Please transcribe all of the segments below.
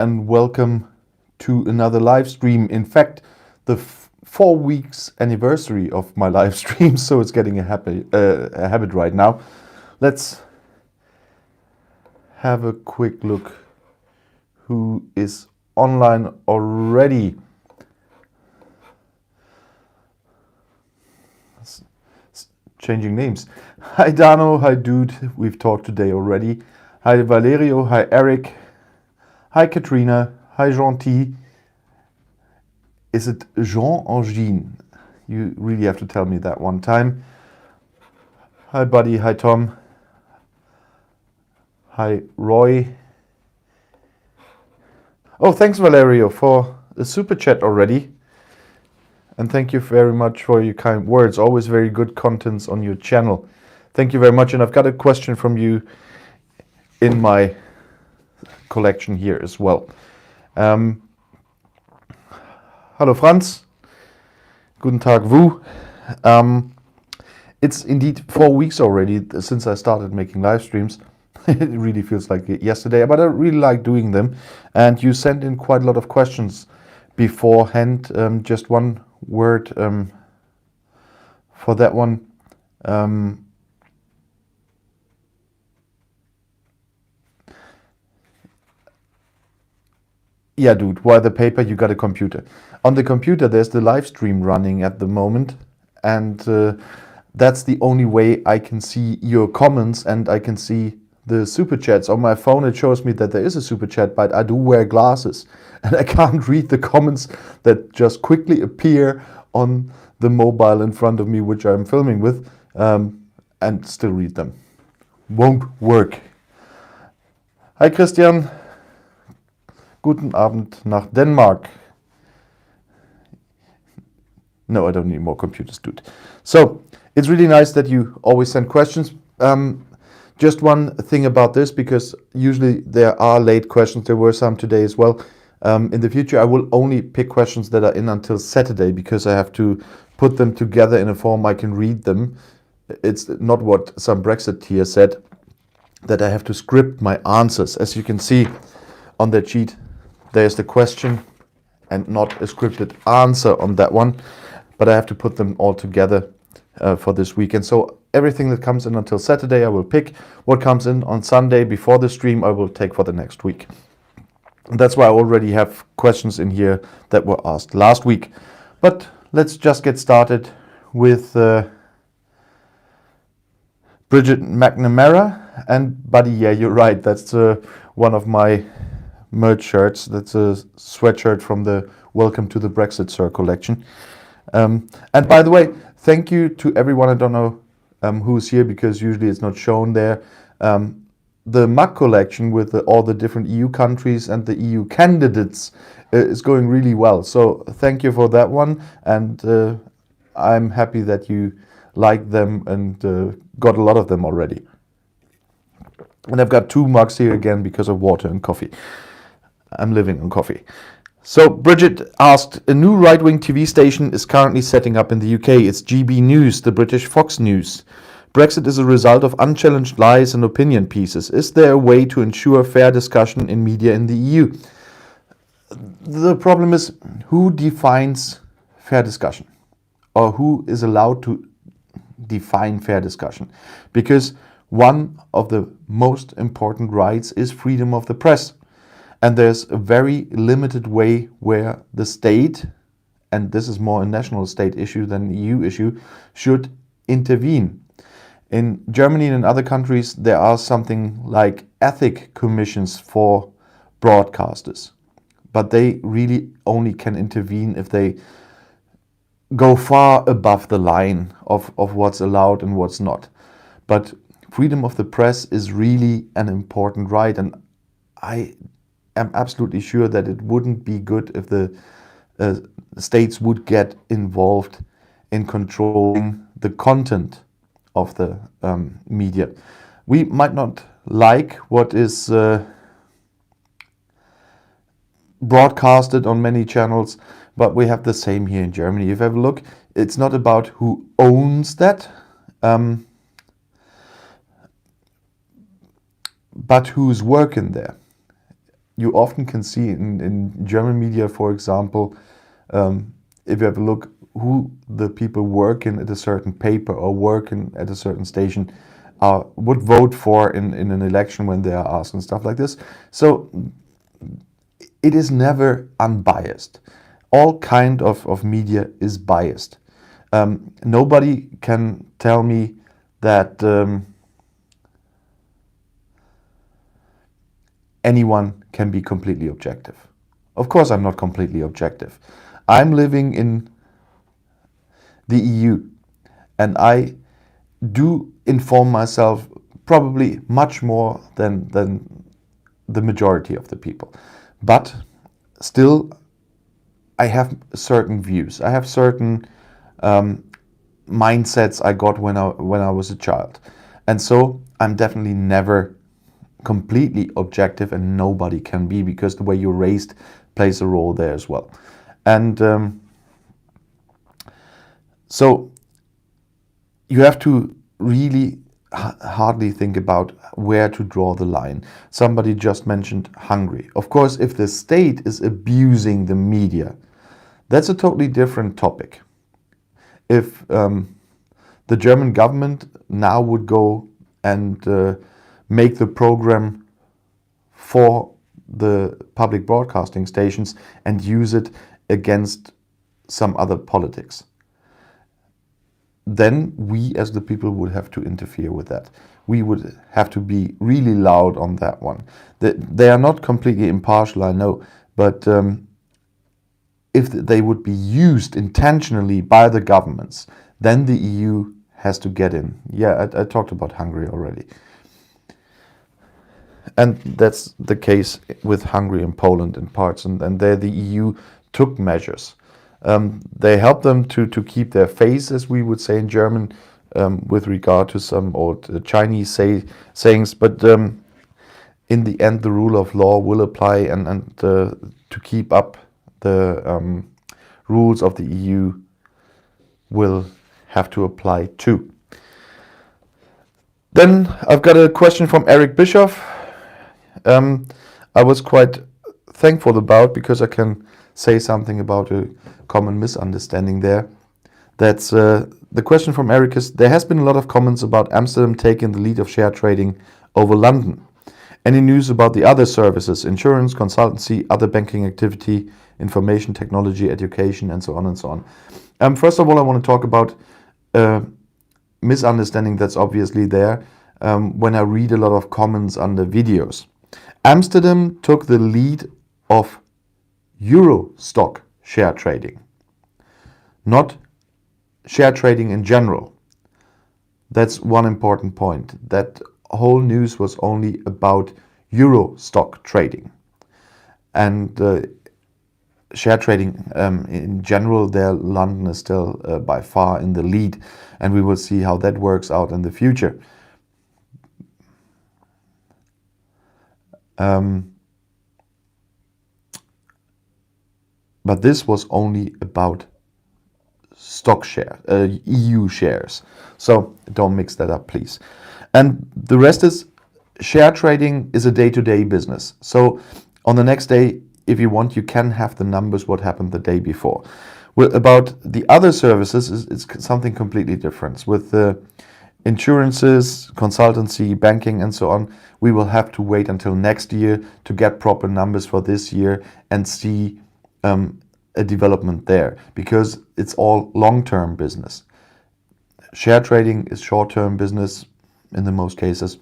and welcome to another live stream. In fact, the 4 weeks anniversary of my live stream, so it's getting a habit right now. Let's have a quick look who is online already. Changing names. Hi Dano, hi Dude, we've talked today already. Hi Valerio, hi Eric, hi Katrina, hi Gentil. Is it Jean or Jean? You really have to tell me that one time. Hi Buddy, hi Tom. Hi Roy. Oh, thanks Valerio for the super chat already. And thank you very much for your kind words. Always very good contents on your channel. Thank you very much. And I've got a question from you in my collection here as well. Hello Franz. Guten Tag Wu. It's indeed 4 weeks already since I started making live streams. It really feels like yesterday, but I really like doing them. And you sent in quite a lot of questions beforehand. Just one word for that one. Yeah, dude, why the paper? You got a computer. On the computer, there's the live stream running at the moment, and that's the only way I can see your comments and I can see the super chats. On my phone, it shows me that there is a super chat, but I do wear glasses and I can't read the comments that just quickly appear on the mobile in front of me, which I'm filming with, and still read them. Won't work. Hi, Christian. Guten Abend nach Denmark. No, I don't need more computers, dude. So, it's really nice that you always send questions. Just one thing about this, because usually there are late questions. There were some today as well. In the future, I will only pick questions that are in until Saturday, because I have to put them together in a form I can read them. It's not what some Brexit here said, that I have to script my answers. As you can see on that sheet, there's the question and not a scripted answer on that one, but I have to put them all together for this weekend. So everything that comes in until Saturday I will pick. What comes in on Sunday before the stream I will take for the next week. And that's why I already have questions in here that were asked last week. But let's just get started with Bridget McNamara. And Buddy, yeah, you're right, that's one of my merch shirts. That's a sweatshirt from the Welcome to the Brexit Sir collection. And by the way, thank you to everyone. I don't know who's here, because usually it's not shown there. The mug collection with all the different EU countries and the EU candidates is going really well. So thank you for that one. And I'm happy that you like them and got a lot of them already. And I've got 2 mugs here again because of water and coffee. I'm living on coffee. So Bridget asked, a new right-wing TV station is currently setting up in the UK. It's GB News, the British Fox News. Brexit is a result of unchallenged lies and opinion pieces. Is there a way to ensure fair discussion in media in the EU? The problem is, who defines fair discussion? Or who is allowed to define fair discussion? Because one of the most important rights is freedom of the press. And there's a very limited way where the state, and this is more a national state issue than an EU issue, should intervene. In Germany and in other countries, there are something like ethic commissions for broadcasters. But they really only can intervene if they go far above the line of what's allowed and what's not. But freedom of the press is really an important right, and I am absolutely sure that it wouldn't be good if the states would get involved in controlling the content of the media. We might not like what is broadcasted on many channels, but we have the same here in Germany. If you have a look, it's not about who owns that, but who's working there. you often can see in German media, for example, if you have a look who the people working at a certain paper or working at a certain station would vote for in an election when they are asked and stuff like this. So it is never unbiased. All kind of media is biased. Nobody can tell me that anyone can be completely objective. Of course, I'm not completely objective. I'm living in the EU, and I do inform myself probably much more than the majority of the people. But still, I have certain views. I have certain mindsets I got when I was a child. And so I'm definitely never completely objective, and nobody can be, because the way you're raised plays a role there as well. And so you have to really hardly think about where to draw the line. Somebody just mentioned Hungary. Of course, if the state is abusing the media, that's a totally different topic. If the German government now would go and make the program for the public broadcasting stations and use it against some other politics, then we as the people would have to interfere with that. We would have to be really loud on that one. They are not completely impartial, I know, but if they would be used intentionally by the governments, then the EU has to get in. Yeah, I talked about Hungary already. And that's the case with Hungary and Poland in parts, and there the EU took measures. They helped them to keep their face, as we would say in German, with regard to some old Chinese sayings. But in the end, the rule of law will apply, and to keep up the rules of the EU will have to apply too. Then I've got a question from Eric Bischoff. I was quite thankful about, because I can say something about a common misunderstanding there. That's the question from Eric is: there has been a lot of comments about Amsterdam taking the lead of share trading over London. Any news about the other services, insurance, consultancy, other banking activity, information technology, education, and so on and so on? First of all, I want to talk about misunderstanding that's obviously there when I read a lot of comments under videos. Amsterdam took the lead of Euro stock share trading, not share trading in general. That's one important point. That whole news was only about Euro stock trading. And share trading in general, there London is still by far in the lead, and we will see how that works out in the future. But this was only about stock share, EU shares. So don't mix that up, please. And the rest is, share trading is a day-to-day business. So on the next day, if you want, you can have the numbers what happened the day before. Well, about the other services, it's something completely different. With insurances, consultancy, banking, and so on, we will have to wait until next year to get proper numbers for this year and see a development there, because it's all long-term business. Share trading is short-term business in the most cases,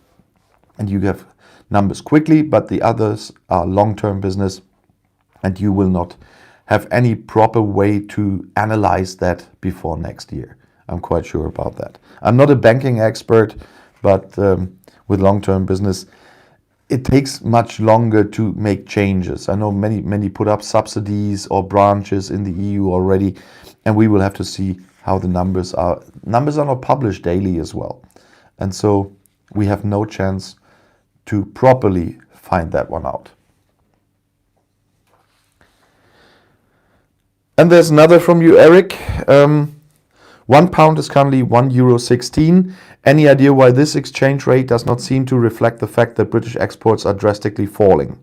and you have numbers quickly, but the others are long-term business, and you will not have any proper way to analyze that before next year. I'm quite sure about that. I'm not a banking expert, but with long-term business, it takes much longer to make changes. I know many put up subsidies or branches in the EU already, and we will have to see how the numbers are. Numbers are not published daily as well. And so we have no chance to properly find that one out. And there's another from you, Eric. £1 is currently €1.16. Any idea why this exchange rate does not seem to reflect the fact that British exports are drastically falling?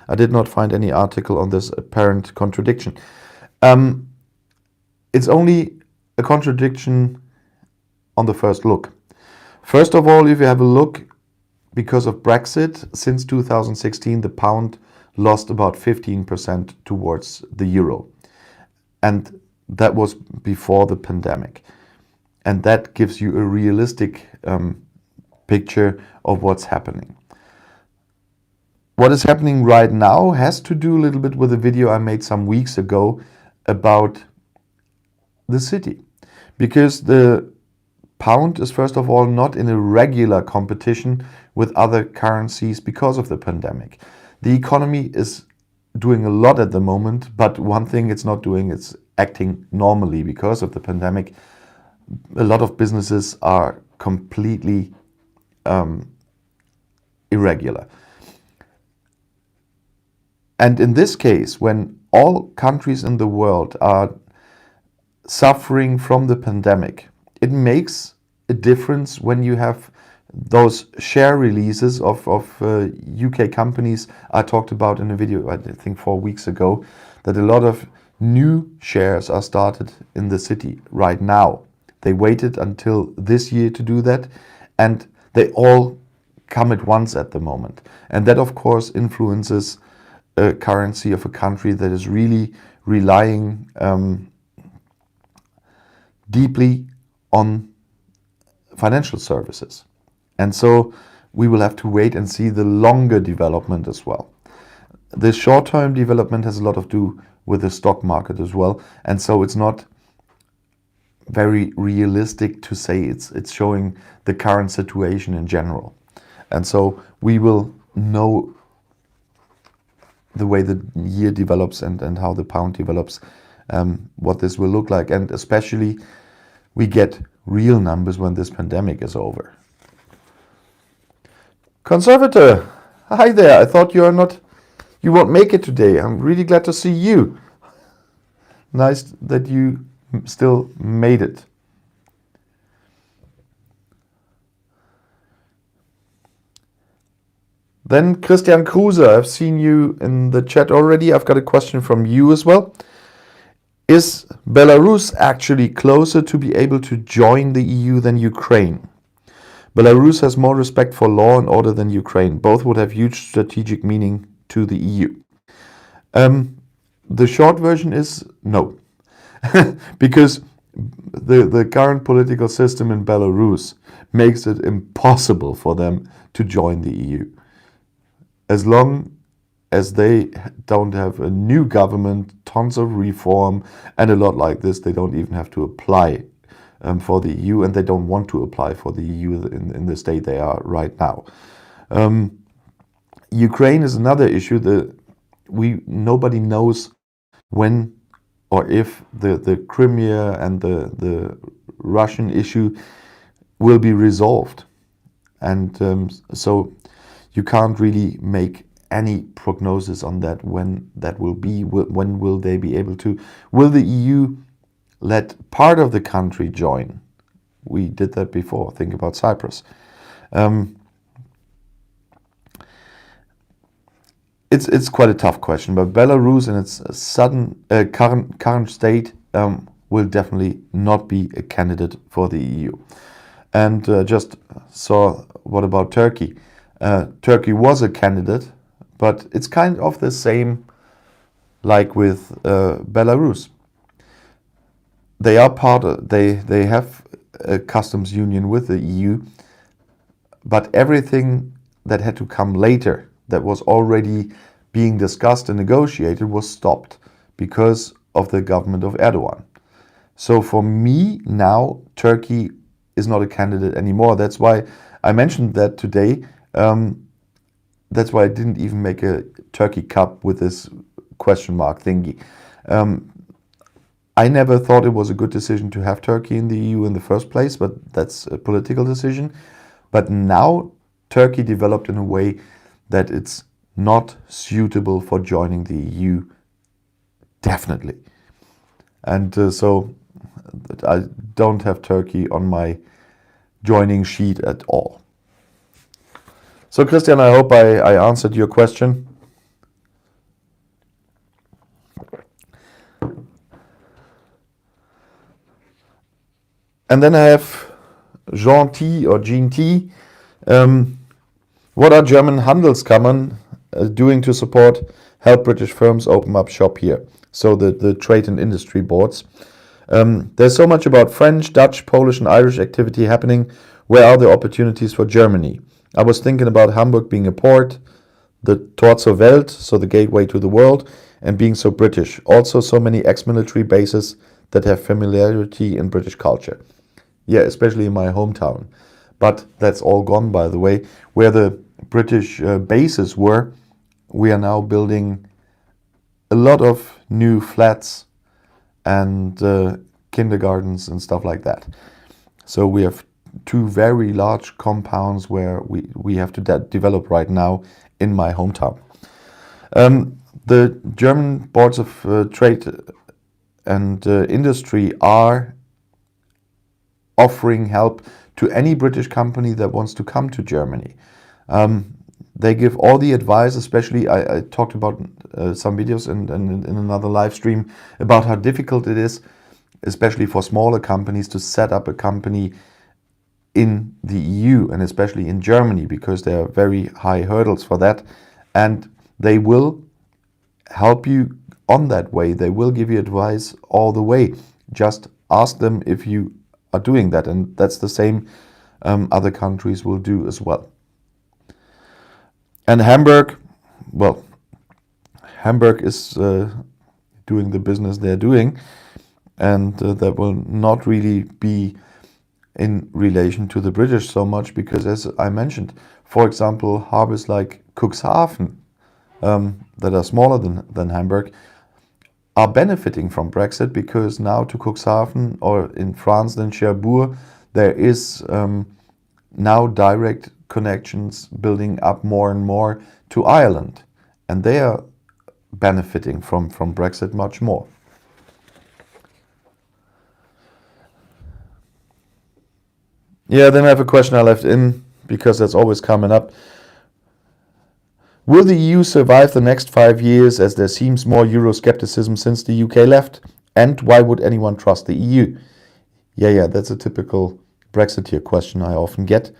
I did not find any article on this apparent contradiction. It's only a contradiction on the first look. First of all, if you have a look, because of Brexit, since 2016, the pound lost about 15% towards the euro. And that was before the pandemic. And that gives you a realistic picture of what's happening. What is happening right now has to do a little bit with a video I made some weeks ago about the city. Because the pound is, first of all, not in a regular competition with other currencies because of the pandemic. The economy is doing a lot at the moment, but one thing it's not doing, it's acting normally because of the pandemic. A lot of businesses are completely irregular. And in this case, when all countries in the world are suffering from the pandemic, it makes a difference when you have those share releases of UK companies I talked about in a video, I think 4 weeks ago, that a lot of new shares are started in the city right now. They waited until this year to do that, and they all come at once at the moment. And that, of course, influences a currency of a country that is really relying deeply on financial services. And so we will have to wait and see the longer development as well. The short-term development has a lot to do with the stock market as well. And so it's not very realistic to say it's showing the current situation in general. And so we will know the way the year develops and how the pound develops, what this will look like. And especially we get real numbers when this pandemic is over. Conservator, hi there. I thought you won't make it today. I'm really glad to see you. Nice that you still made it. Then Christian Kruse, I've seen you in the chat already. I've got a question from you as well. Is Belarus actually closer to be able to join the EU than Ukraine? Belarus has more respect for law and order than Ukraine. Both would have huge strategic meaning to the EU. The short version is no. Because the current political system in Belarus makes it impossible for them to join the EU. As long as they don't have a new government, tons of reform, and a lot like this, they don't even have to apply for the EU, and they don't want to apply for the EU in the state they are right now. Ukraine is another issue. Nobody knows when or if the Crimea and the Russian issue will be resolved. And so you can't really make any prognosis on that, when that will be, when will they be able to. Will the EU let part of the country join? We did that before. Think about Cyprus. It's quite a tough question, but Belarus in its current state will definitely not be a candidate for the EU. And just saw, what about Turkey? Turkey was a candidate, but it's kind of the same like with Belarus. They are they have a customs union with the EU, but everything that had to come later, that was already being discussed and negotiated, was stopped because of the government of Erdogan. So for me now, Turkey is not a candidate anymore. That's why I mentioned that today. That's why I didn't even make a Turkey Cup with this question mark thingy. I never thought it was a good decision to have Turkey in the EU in the first place, but that's a political decision. But now Turkey developed in a way that it's not suitable for joining the EU, definitely. And so I don't have Turkey on my joining sheet at all. So Christian, I hope I answered your question. And then I have Jean T or Jean T. What are German Handelskammern doing to help British firms open up shop here? So the trade and industry boards. There's so much about French, Dutch, Polish and Irish activity happening. Where are the opportunities for Germany? I was thinking about Hamburg being a port, the Tor zur Welt, so the gateway to the world, and being so British. Also so many ex-military bases that have familiarity in British culture. Yeah, especially in my hometown. But that's all gone, by the way. Where the British bases were, we are now building a lot of new flats and kindergartens and stuff like that. So we have 2 very large compounds where we have to develop right now in my hometown. The German boards of trade and industry are offering help to any British company that wants to come to Germany. They give all the advice, especially I talked about some videos in another live stream about how difficult it is, especially for smaller companies, to set up a company in the EU and especially in Germany, because there are very high hurdles for that. And they will help you on that way. They will give you advice all the way. Just ask them if you are doing that, and that's the same other countries will do as well. And Hamburg, well, Hamburg is doing the business they're doing, and that will not really be in relation to the British so much, because as I mentioned, for example, harbors like Cuxhaven that are smaller than Hamburg are benefiting from Brexit, because now to Cuxhaven, or in France then Cherbourg, there is now direct connections building up more and more to Ireland, and they are benefiting from Brexit much more. Yeah, then I have a question I left in, because that's always coming up. Will the EU survive the next 5 years, as there seems more Euroscepticism since the UK left? And why would anyone trust the EU? Yeah, that's a typical Brexiteer question I often get.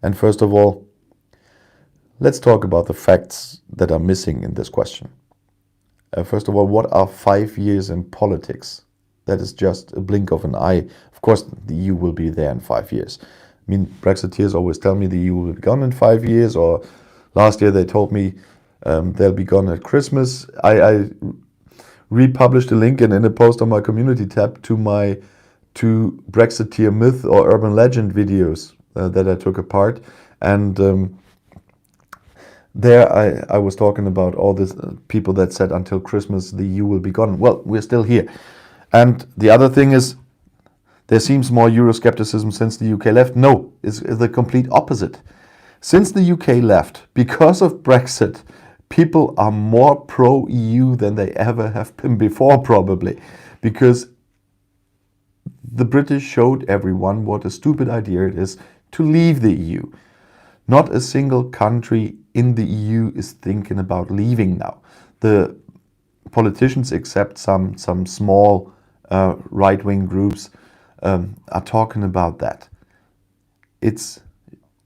And first of all, let's talk about the facts that are missing in this question. First of all, what are 5 years in politics? That is just a blink of an eye. Of course, the EU will be there in 5 years. I mean, Brexiteers always tell me the EU will be gone in 5 years, or last year they told me they'll be gone at Christmas. I republished a link in a post on my community tab to my 2 Brexiteer myth or urban legend videos that I took apart. And there I was talking about all these people that said until Christmas the EU will be gone. Well, we're still here. And the other thing is, there seems more Euroscepticism since the UK left. No, it's the complete opposite. Since the UK left, because of Brexit, people are more pro-EU than they ever have been before, probably. Because the British showed everyone what a stupid idea it is to leave the EU. Not a single country in the EU is thinking about leaving now. The politicians, except some small right-wing groups, are talking about that. It's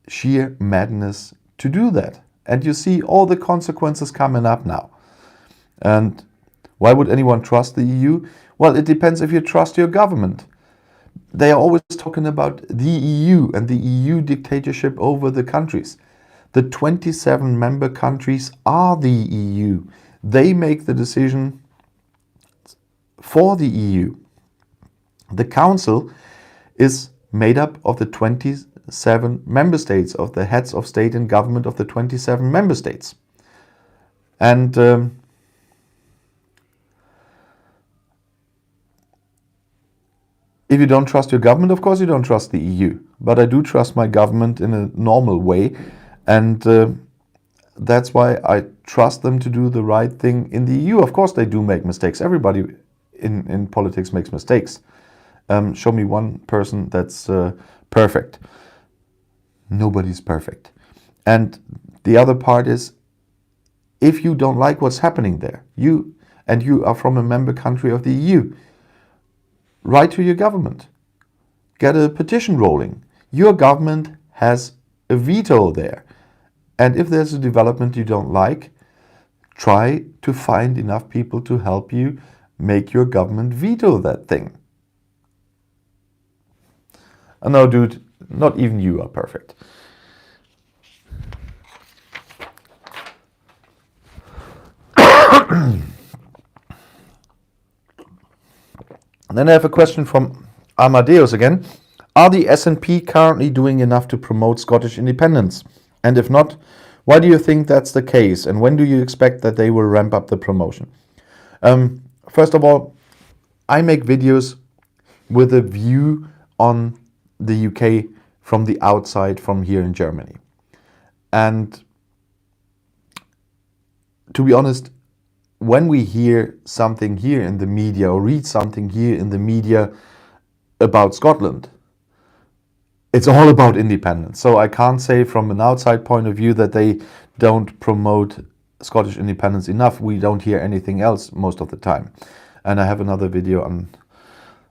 sheer madness to do that. And you see all the consequences coming up now. And why would anyone trust the EU? Well, it depends if you trust your government. They are always talking about the EU and the EU dictatorship over the countries. The 27 member countries are the EU. They make the decision for the EU. The Council is made up of the 27 member states, of the heads of state and government of the 27 member states. And if you don't trust your government, of course you don't trust the EU. But I do trust my government in a normal way. And that's why I trust them to do the right thing in the EU. Of course they do make mistakes. Everybody in politics makes mistakes. Show me one person that's perfect. Nobody's perfect. And the other part is, if you don't like what's happening there, and you are from a member country of the EU, write to your government. Get a petition rolling. Your government has a veto there. And if there's a development you don't like, try to find enough people to help you make your government veto that thing. No, dude, not even you are perfect. And then I have a question from Amadeus again. Are the SNP currently doing enough to promote Scottish independence? And if not, why do you think that's the case? And when do you expect that they will ramp up the promotion? First of all, I make videos with a view on the UK from the outside, from here in Germany. And to be honest, when we hear something here in the media or read something here in the media about Scotland, it's all about independence. So I can't say from an outside point of view that they don't promote Scottish independence enough. We don't hear anything else most of the time. And I have another video on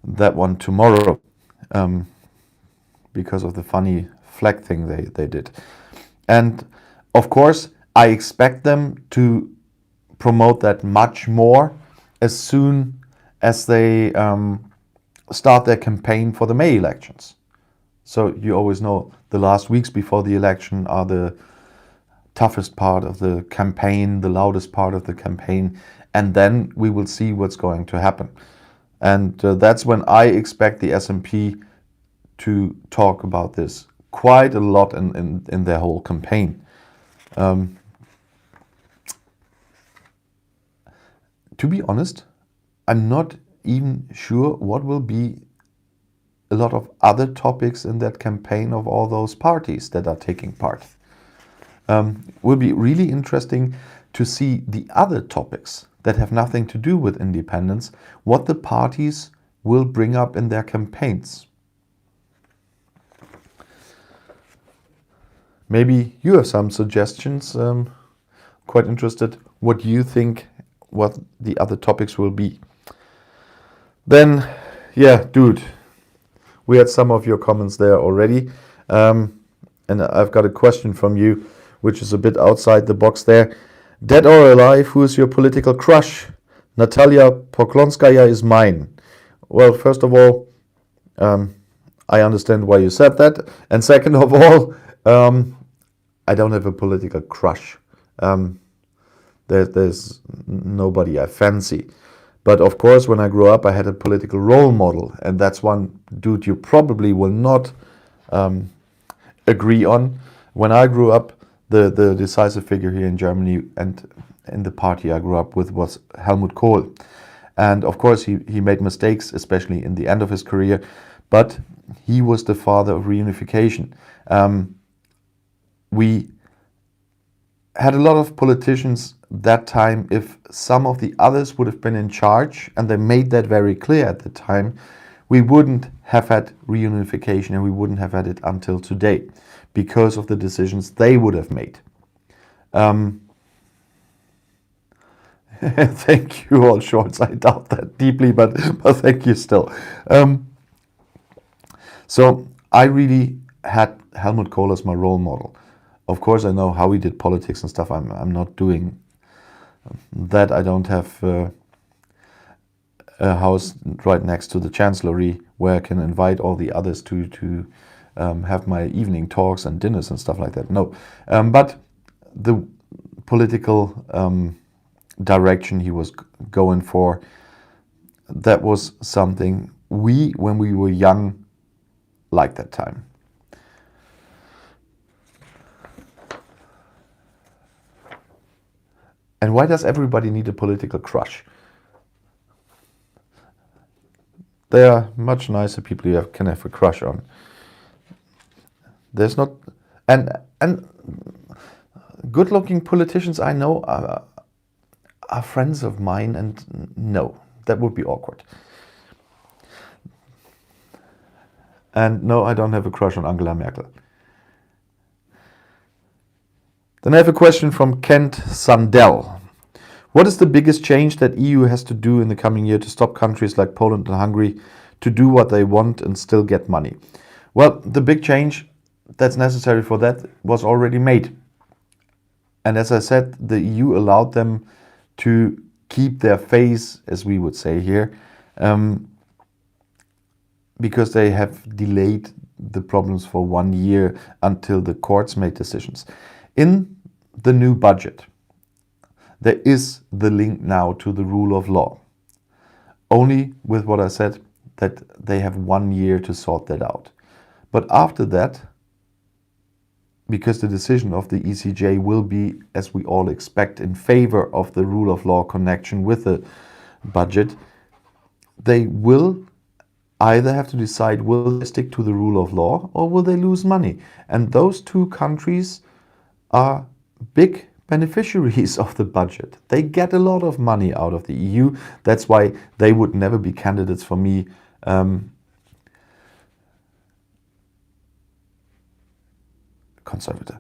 that one tomorrow because of the funny flag thing they did. And of course, I expect them to promote that much more as soon as they start their campaign for the May elections. So you always know the last weeks before the election are the toughest part of the campaign, the loudest part of the campaign, and then we will see what's going to happen. And that's when I expect the SNP to talk about this quite a lot in their whole campaign. To be honest, I'm not even sure what will be a lot of other topics in that campaign of all those parties that are taking part. Will be really interesting to see the other topics that have nothing to do with independence, what the parties will bring up in their campaigns. Maybe you have some suggestions. Quite interested what you think, what the other topics will be. Then, yeah, dude, we had some of your comments there already. And I've got a question from you, which is a bit outside the box there. Dead or alive, who is your political crush? Natalia Poklonskaya is mine. Well, first of all, I understand why you said that. And second of all, I don't have a political crush. There's nobody I fancy. But of course, when I grew up, I had a political role model. And that's one dude you probably will not agree on. When I grew up, the decisive figure here in Germany and in the party I grew up with was Helmut Kohl. And of course, he made mistakes, especially in the end of his career. But he was the father of reunification. We had a lot of politicians that time. If some of the others would have been in charge, and they made that very clear at the time, we wouldn't have had reunification, and we wouldn't have had it until today because of the decisions they would have made. Thank you, all shorts. I doubt that deeply, but thank you still. So I really had Helmut Kohl as my role model. Of course, I know how he did politics and stuff. I'm not doing that. I don't have a house right next to the Chancellery where I can invite all the others to have my evening talks and dinners and stuff like that. No, but the political direction he was going for, that was something we, when we were young, liked that time. And why does everybody need a political crush? There are much nicer people you can have a crush on. There's not, and good-looking politicians I know are friends of mine, and no, that would be awkward. And no, I don't have a crush on Angela Merkel. Then I have a question from Kent Sandell. What is the biggest change that EU has to do in the coming year to stop countries like Poland and Hungary to do what they want and still get money? Well, the big change that's necessary for that was already made. And as I said, the EU allowed them to keep their face, as we would say here, because they have delayed the problems for 1 year until the courts made decisions. In the new budget, there is the link now to the rule of law. Only with what I said, that they have 1 year to sort that out. But after that, because the decision of the ECJ will be, as we all expect, in favor of the rule of law connection with the budget, they will either have to decide, will they stick to the rule of law or will they lose money? And those two countries are big beneficiaries of the budget. They get a lot of money out of the EU. That's why they would never be candidates for me. Conservative.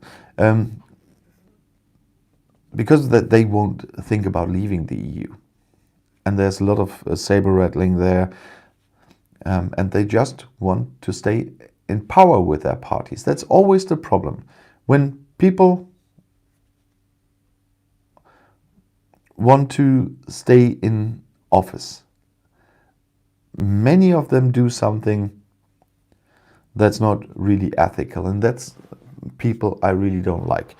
Because that they won't think about leaving the EU. And there's a lot of saber rattling there. And they just want to stay in power with their parties. That's always the problem. When people want to stay in office, many of them do something that's not really ethical, and that's people I really don't like.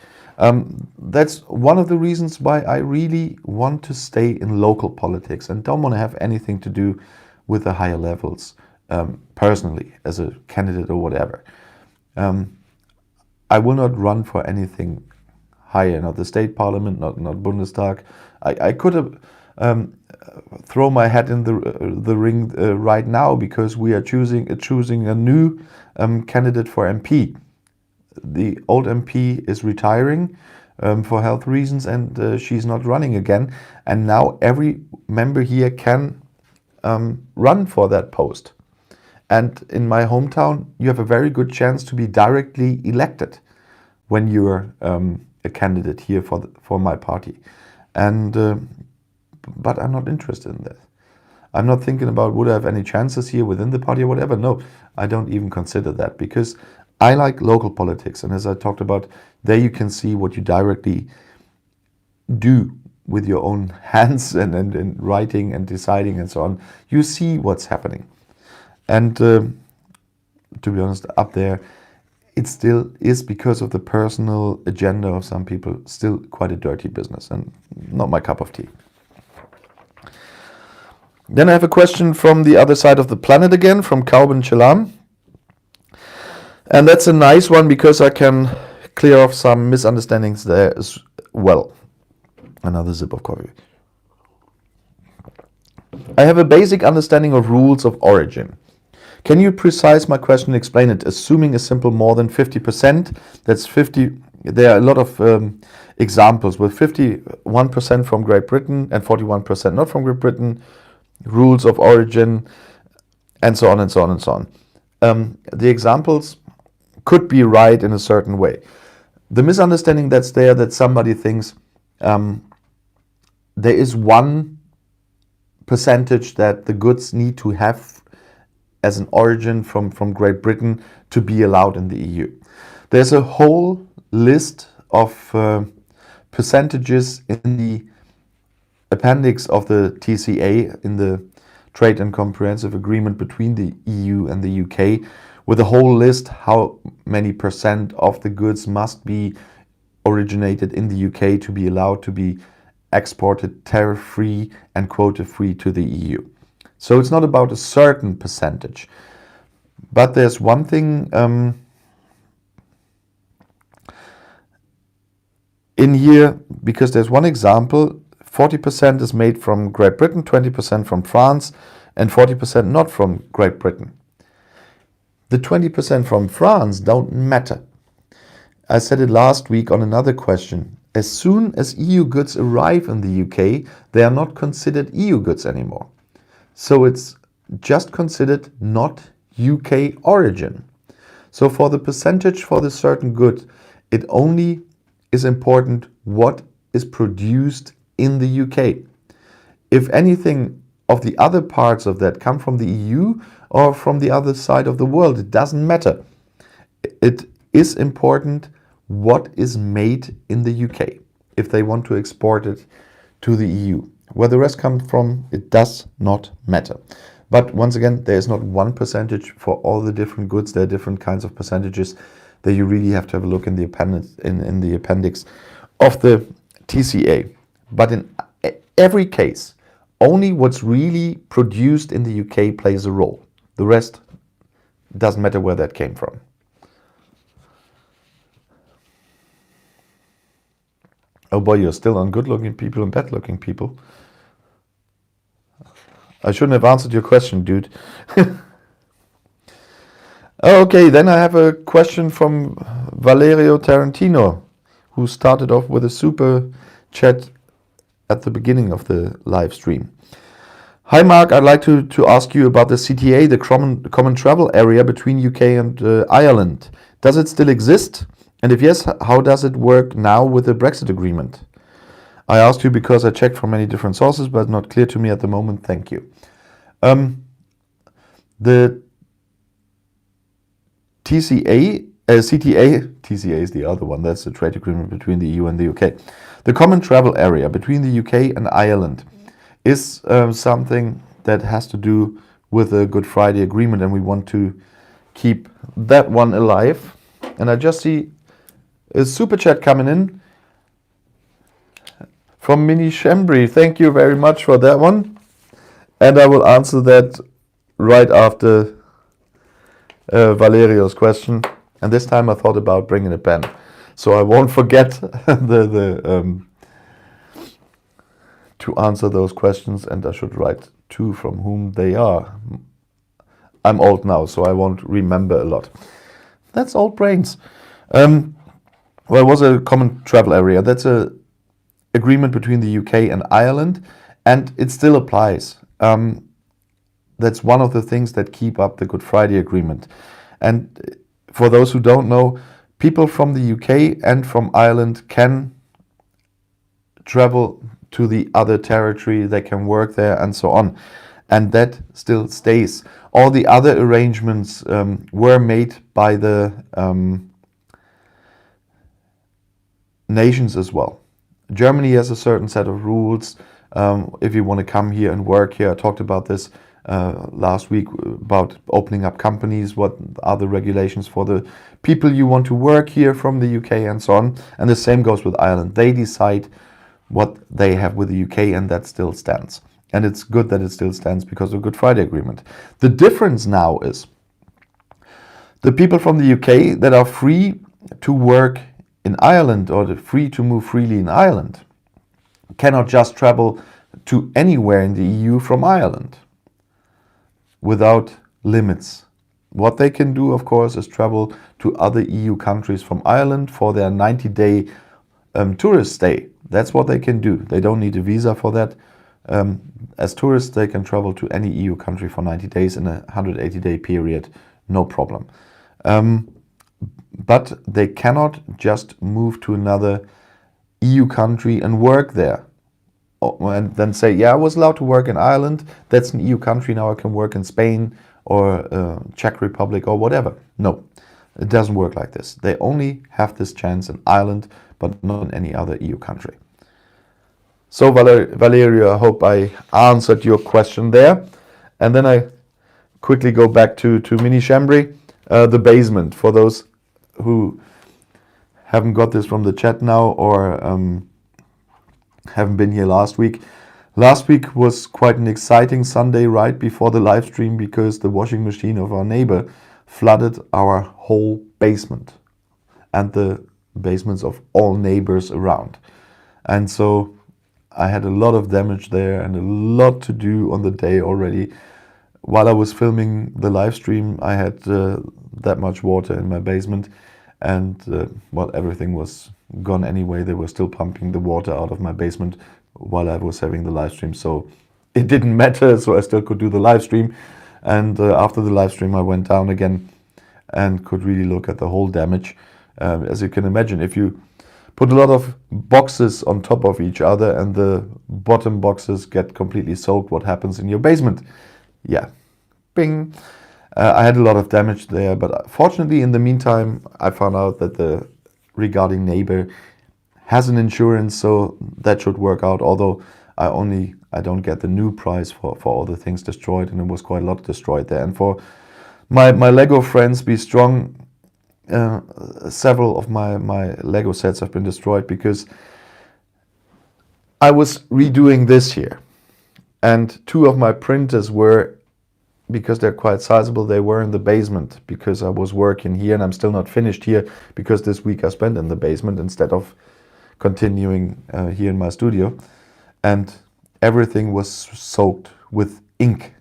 That's one of the reasons why I really want to stay in local politics and don't want to have anything to do with the higher levels, personally, as a candidate or whatever. I will not run for anything higher, not the state parliament, not Bundestag. I could have throw my hat in the ring right now, because we are choosing a new candidate for MP. The old MP is retiring for health reasons, and she's not running again. And now every member here can run for that post. And in my hometown, you have a very good chance to be directly elected when you're a candidate here for my party. And but I'm not interested in that. I'm not thinking about would I have any chances here within the party or whatever. No, I don't even consider that, because I like local politics. And as I talked about, there you can see what you directly do with your own hands and writing and deciding and so on. You see what's happening. And to be honest, up there, it still is, because of the personal agenda of some people, still quite a dirty business and not my cup of tea. Then I have a question from the other side of the planet again, from Kauben Chelam. And that's a nice one, because I can clear off some misunderstandings there as well. Another sip of coffee. I have a basic understanding of rules of origin. Can you precise my question and explain it? Assuming a simple more than 50%, that's 50. There are a lot of examples with 51% from Great Britain and 41% not from Great Britain, rules of origin, and so on and so on and so on. The examples could be right in a certain way. The misunderstanding that's there, that somebody thinks there is one percentage that the goods need to have as an origin from Great Britain to be allowed in the EU. There's a whole list of percentages in the appendix of the TCA, in the Trade and Comprehensive Agreement between the EU and the UK, with a whole list how many percent of the goods must be originated in the UK to be allowed to be exported tariff-free and quota-free to the EU. So it's not about a certain percentage. But there's one thing in here, because there's one example, 40% is made from Great Britain, 20% from France, and 40% not from Great Britain. The 20% from France don't matter. I said it last week on another question. As soon as EU goods arrive in the UK, they are not considered EU goods anymore. So it's just considered not UK origin. So for the percentage for the certain good, it only is important what is produced in the UK. If anything of the other parts of that come from the EU or from the other side of the world, it doesn't matter. It is important what is made in the UK if they want to export it to the EU. Where the rest comes from, it does not matter. But once again, there is not one percentage for all the different goods. There are different kinds of percentages that you really have to have a look in the appendix of the TCA. But in every case, only what's really produced in the UK plays a role. The rest doesn't matter where that came from. Oh boy, you're still on good-looking people and bad-looking people. I shouldn't have answered your question, dude. Okay, then I have a question from Valerio Tarantino, who started off with a super chat at the beginning of the live stream. Hi Mark, I'd like to ask you about the CTA, the common travel area between UK and Ireland. Does it still exist? And if yes, how does it work now with the Brexit agreement? I asked you because I checked from many different sources, but not clear to me at the moment. Thank you. The TCA is the other one. That's the trade agreement between the EU and the UK. The common travel area between the UK and Ireland is something that has to do with the Good Friday Agreement, and we want to keep that one alive. And I just see a super chat coming in from Mini Shembri. Thank you very much for that one. And I will answer that right after Valerio's question. And this time I thought about bringing a pen, so I won't forget to answer those questions, and I should write to from whom they are. I'm old now, so I won't remember a lot. That's old brains. Well, it was a common travel area. That's a agreement between the UK and Ireland, and it still applies. That's one of the things that keep up the Good Friday Agreement. And for those who don't know, people from the UK and from Ireland can travel to the other territory, they can work there and so on. And that still stays. All the other arrangements were made by the nations as well. Germany has a certain set of rules. If you want to come here and work here, I talked about this last week about opening up companies, what are the regulations for the people you want to work here from the UK and so on. And the same goes with Ireland. They decide what they have with the UK, and that still stands. And it's good that it still stands because of the Good Friday Agreement. The difference now is the people from the UK that are free to work in Ireland or free to move freely in Ireland cannot just travel to anywhere in the EU from Ireland without limits. What they can do, of course, is travel to other EU countries from Ireland for their 90-day tourist stay. That's what they can do. They don't need a visa for that. As tourists, they can travel to any EU country for 90 days in a 180-day period, no problem. But they cannot just move to another EU country and work there. And then say, yeah, I was allowed to work in Ireland, that's an EU country, now I can work in Spain or Czech Republic or whatever. No, it doesn't work like this. They only have this chance in Ireland, but not in any other EU country. So Valerio, I hope I answered your question there. And then I quickly go back to Mini Shambri, the basement, for those who haven't got this from the chat now or haven't been here last week. Last week was quite an exciting Sunday right before the live stream because the washing machine of our neighbor flooded our whole basement and the basements of all neighbors around. And so I had a lot of damage there and a lot to do on the day already. While I was filming the live stream, I had that much water in my basement, and well, everything was gone anyway. They were still pumping the water out of my basement while I was having the live stream, so it didn't matter, so I still could do the live stream. And after the live stream I went down again and could really look at the whole damage. As you can imagine, if you put a lot of boxes on top of each other and the bottom boxes get completely soaked. What happens in your basement? Yeah, bing. I had a lot of damage there, but fortunately in the meantime I found out that the regarding neighbor has an insurance, so that should work out, although I don't get the new price for all the things destroyed, and it was quite a lot destroyed there. And for my Lego friends, be strong. Several of my Lego sets have been destroyed because I was redoing this here, and two of my printers were, because they're quite sizable, they were in the basement because I was working here, and I'm still not finished here because this week I spent in the basement instead of continuing here in my studio, and everything was soaked with ink.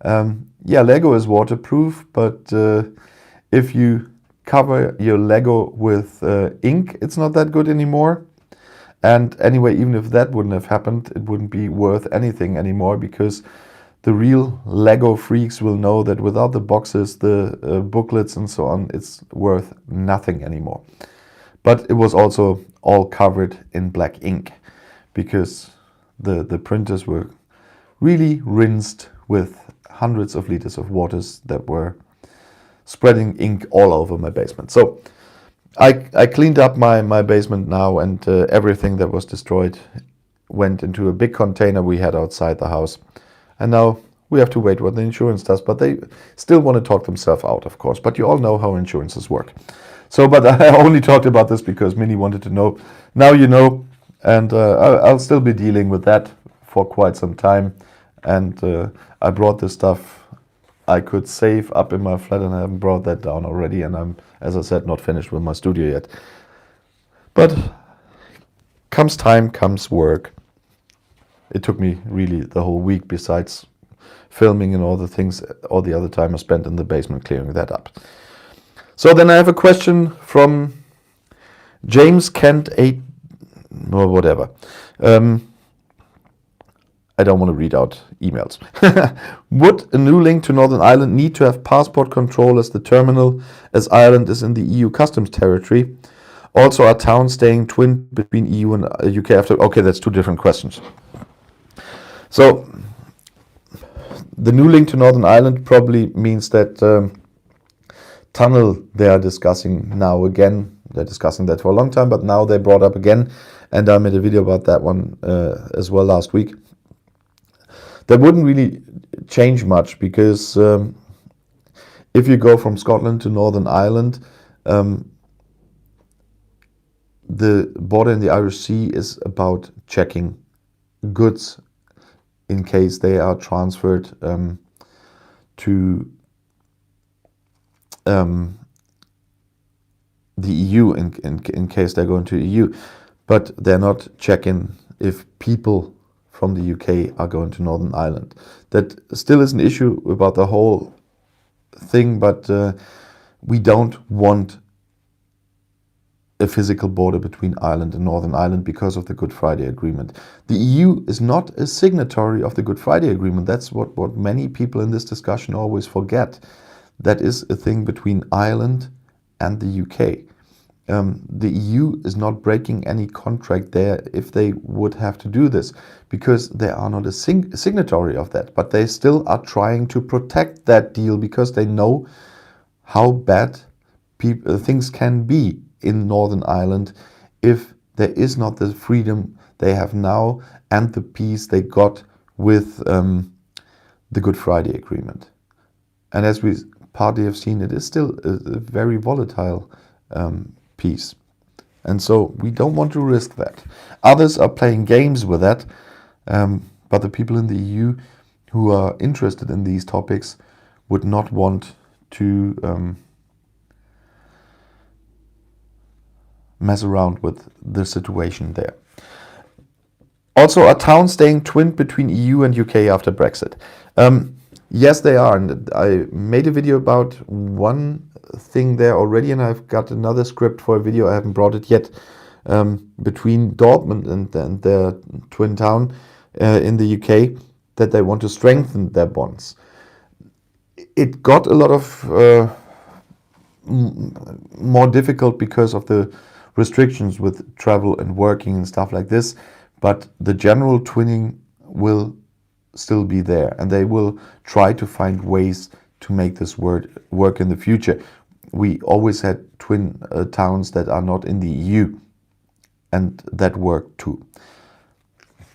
Yeah, Lego is waterproof, but if you cover your Lego with ink, it's not that good anymore. And anyway, even if that wouldn't have happened, it wouldn't be worth anything anymore, because the real Lego freaks will know that without the boxes, the booklets and so on, it's worth nothing anymore. But it was also all covered in black ink because the printers were really rinsed with hundreds of liters of waters that were spreading ink all over my basement. So I cleaned up my basement now, and everything that was destroyed went into a big container we had outside the house. And now we have to wait what the insurance does, but they still want to talk themselves out, of course. But you all know how insurances work. So, but I only talked about this because Minnie wanted to know. Now you know, and I'll still be dealing with that for quite some time. And I brought this stuff I could save up in my flat, and I haven't brought that down already. And I'm, as I said, not finished with my studio yet. But comes time, comes work. It took me really the whole week, besides filming and all the things, all the other time I spent in the basement clearing that up. So then I have a question from James Kent 8, or whatever. I don't want to read out emails. Would a new link to Northern Ireland need to have passport control as the terminal, as Ireland is in the EU customs territory? Also, are towns staying twin between EU and UK after? Okay, that's two different questions. So, the new link to Northern Ireland probably means that tunnel they are discussing now again. They're discussing that for a long time, but now they brought up again, and I made a video about that one as well last week. That wouldn't really change much, because if you go from Scotland to Northern Ireland, the border in the Irish Sea is about checking goods in case they are transferred to the EU, in case they're going to EU, but they're not checking if people from the UK are going to Northern Ireland. That still is an issue about the whole thing, but we don't want a physical border between Ireland and Northern Ireland because of the Good Friday Agreement. The EU is not a signatory of the Good Friday Agreement. That's what many people in this discussion always forget. That is a thing between Ireland and the UK. The EU is not breaking any contract there if they would have to do this, because they are not a signatory of that, but they still are trying to protect that deal because they know how bad things can be in Northern Ireland if there is not the freedom they have now and the peace they got with the Good Friday Agreement. And as we partly have seen, it is still a very volatile peace. And so we don't want to risk that. Others are playing games with that, but the people in the EU who are interested in these topics would not want to mess around with the situation there. Also, are towns staying twinned between EU and UK after Brexit? Yes, they are. And I made a video about one thing there already, and I've got another script for a video. I haven't brought it yet, between Dortmund and their twin town in the UK, that they want to strengthen their bonds. It got a lot of more difficult because of the restrictions with travel and working and stuff like this, but the general twinning will still be there, and they will try to find ways to make this work in the future. We always had twin towns that are not in the EU, and that worked too.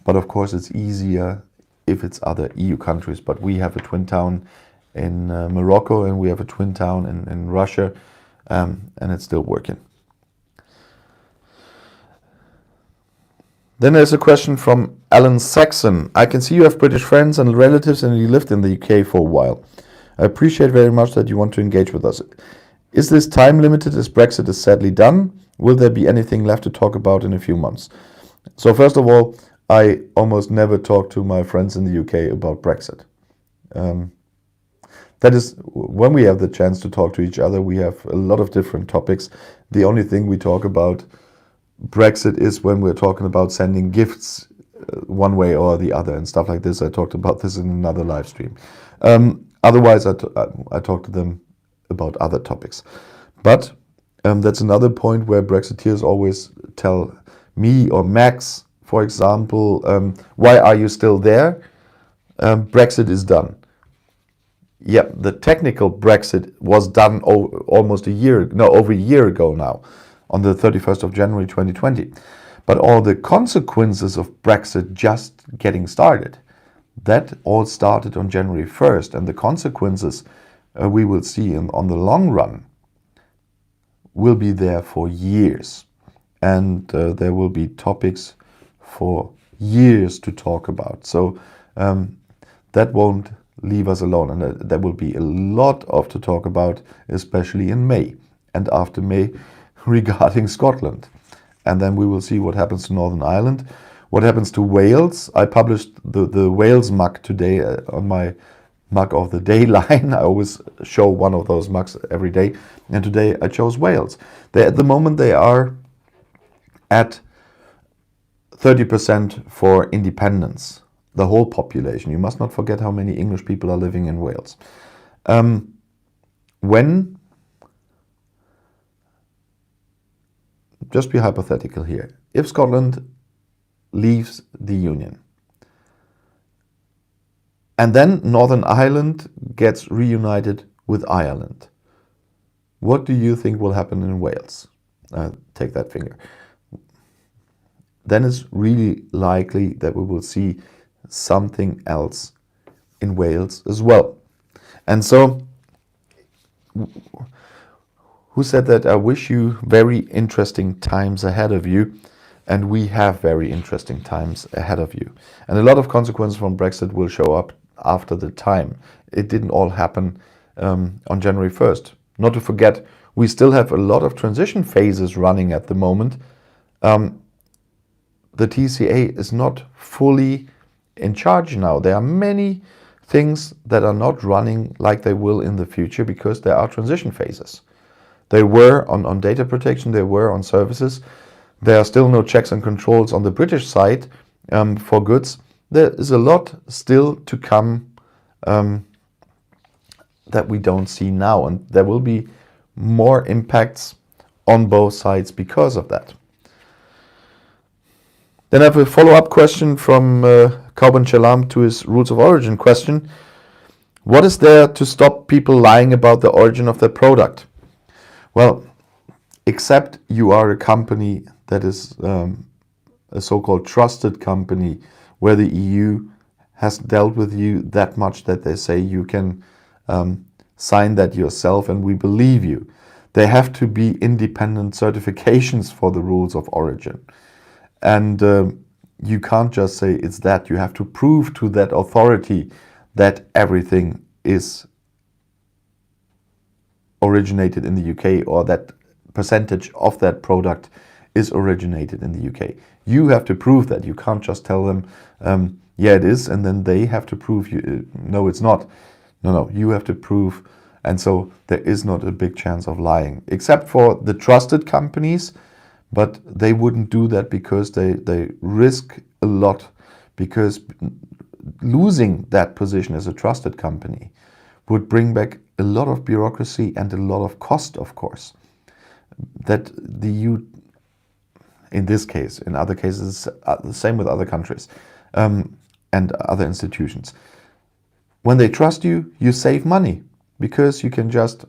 But of course it's easier if it's other EU countries. But we have a twin town in Morocco, and we have a twin town in Russia, and it's still working. Then there's a question from Alan Saxon. I can see you have British friends and relatives and you lived in the UK for a while. I appreciate very much that you want to engage with us. Is this time limited as Brexit is sadly done? Will there be anything left to talk about in a few months? So first of all, I almost never talk to my friends in the UK about Brexit. That is, when we have the chance to talk to each other, we have a lot of different topics. The only thing we talk about Brexit is when we're talking about sending gifts one way or the other and stuff like this. I talked about this in another live stream. Otherwise, I talk to them about other topics. But that's another point where Brexiteers always tell me or Max, for example, why are you still there? Brexit is done. Yeah, the technical Brexit was done over a year ago now, on the 31st of January 2020. But all the consequences of Brexit just getting started, that all started on January 1st, and the consequences we will see on the long run will be there for years. And there will be topics for years to talk about. So that won't leave us alone, and there will be a lot to talk about, especially in May and after May, regarding Scotland. And then we will see what happens to Northern Ireland, what happens to Wales. I published the Wales mug today on my mug of the day line. I always show one of those mugs every day, and today I chose Wales. At the moment they are at 30% for independence, the whole population. You must not forget how many English people are living in Wales. Just be hypothetical here. If Scotland leaves the Union and then Northern Ireland gets reunited with Ireland, what do you think will happen in Wales? Take that finger. Then it's really likely that we will see something else in Wales as well. And so, who said that? I wish you very interesting times ahead of you, and we have very interesting times ahead of you. And a lot of consequences from Brexit will show up after the time. It didn't all happen on January 1st. Not to forget, we still have a lot of transition phases running at the moment. The TCA is not fully in charge now. There are many things that are not running like they will in the future because there are transition phases. They were on data protection, they were on services. There are still no checks and controls on the British side for goods. There is a lot still to come that we don't see now, and there will be more impacts on both sides because of that. Then I have a follow-up question from Kauban Chalam to his rules of origin question. What is there to stop people lying about the origin of their product? Well, except you are a company that is a so-called trusted company where the EU has dealt with you that much that they say you can sign that yourself and we believe you. There have to be independent certifications for the rules of origin. And you can't just say it's that. You have to prove to that authority that everything is originated in the UK, or that percentage of that product is originated in the UK. You have to prove that. You can't just tell them, yeah, it is, and then they have to prove no, it's not. No, you have to prove. And so there is not a big chance of lying, except for the trusted companies. But they wouldn't do that because they risk a lot, because losing that position as a trusted company would bring back a lot of bureaucracy and a lot of cost, of course, that the EU in this case. In other cases, the same with other countries and other institutions. When they trust you, you save money because you can just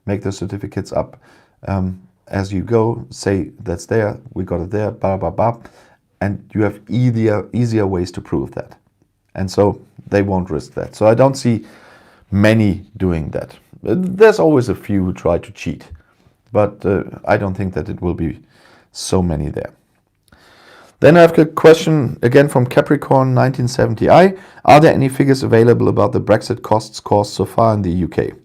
make the certificates up as you go, say that's there, we got it there, blah, blah, blah, and you have easier ways to prove that. And so they won't risk that. So I don't see many doing that. There's always a few who try to cheat, but I don't think that it will be so many there. Then I have a question again from Capricorn 1970i. Are there any figures available about the Brexit costs caused so far in the UK?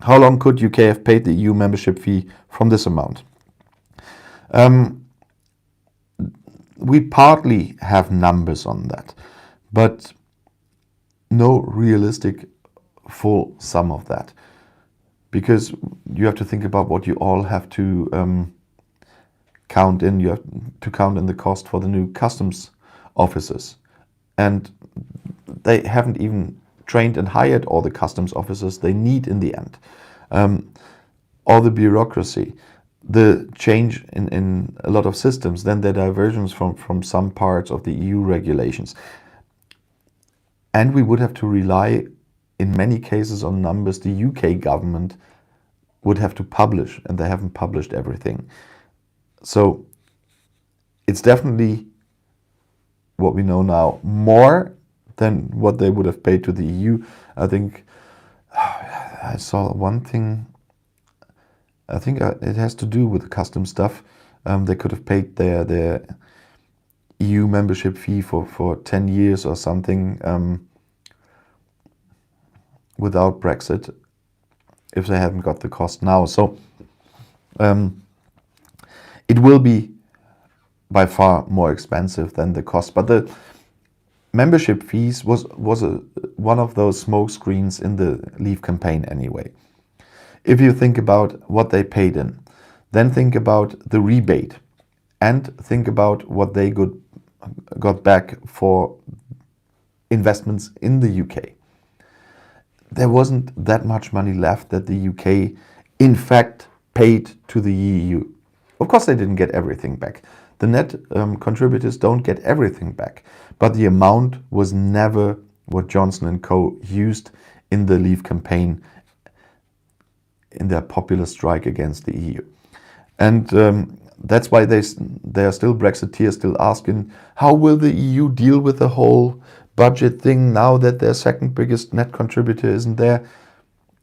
How long could UK have paid the EU membership fee from this amount? We partly have numbers on that, but no realistic full sum of that, because you have to think about what you all have to count in. You have to count in the cost for the new customs officers, and they haven't even trained and hired all the customs officers they need in the end. All the bureaucracy, the change in a lot of systems, then the diversions from some parts of the EU regulations. And we would have to rely in many cases on numbers the UK government would have to publish, and they haven't published everything. So it's definitely what we know now, more than what they would have paid to the EU. I think I saw one thing, I think it has to do with the custom stuff. They could have paid their EU membership fee for 10 years or something without Brexit if they haven't got the cost now. So it will be by far more expensive than the cost. But the membership fees was one of those smoke screens in the Leave campaign anyway. If you think about what they paid in, then think about the rebate and think about what they got back for investments in the UK. There wasn't that much money left that the UK in fact paid to the EU. Of course they didn't get everything back. The net contributors don't get everything back, but the amount was never what Johnson and Co. used in the Leave campaign in their popular strike against the EU. And that's why they are still Brexiteers, still asking, how will the EU deal with the whole budget thing now that their second biggest net contributor isn't there?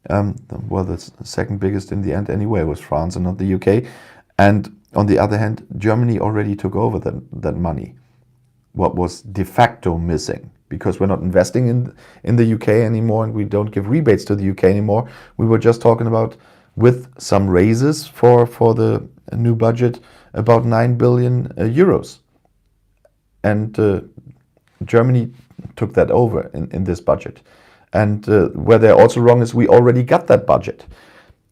Well, the second biggest in the end anyway was France and not the UK. And on the other hand, Germany already took over that money. What was de facto missing, because we're not investing in the UK anymore and we don't give rebates to the UK anymore. We were just talking about, with some raises for the new budget, about 9 billion euros. And Germany took that over in this budget. And where they're also wrong is we already got that budget.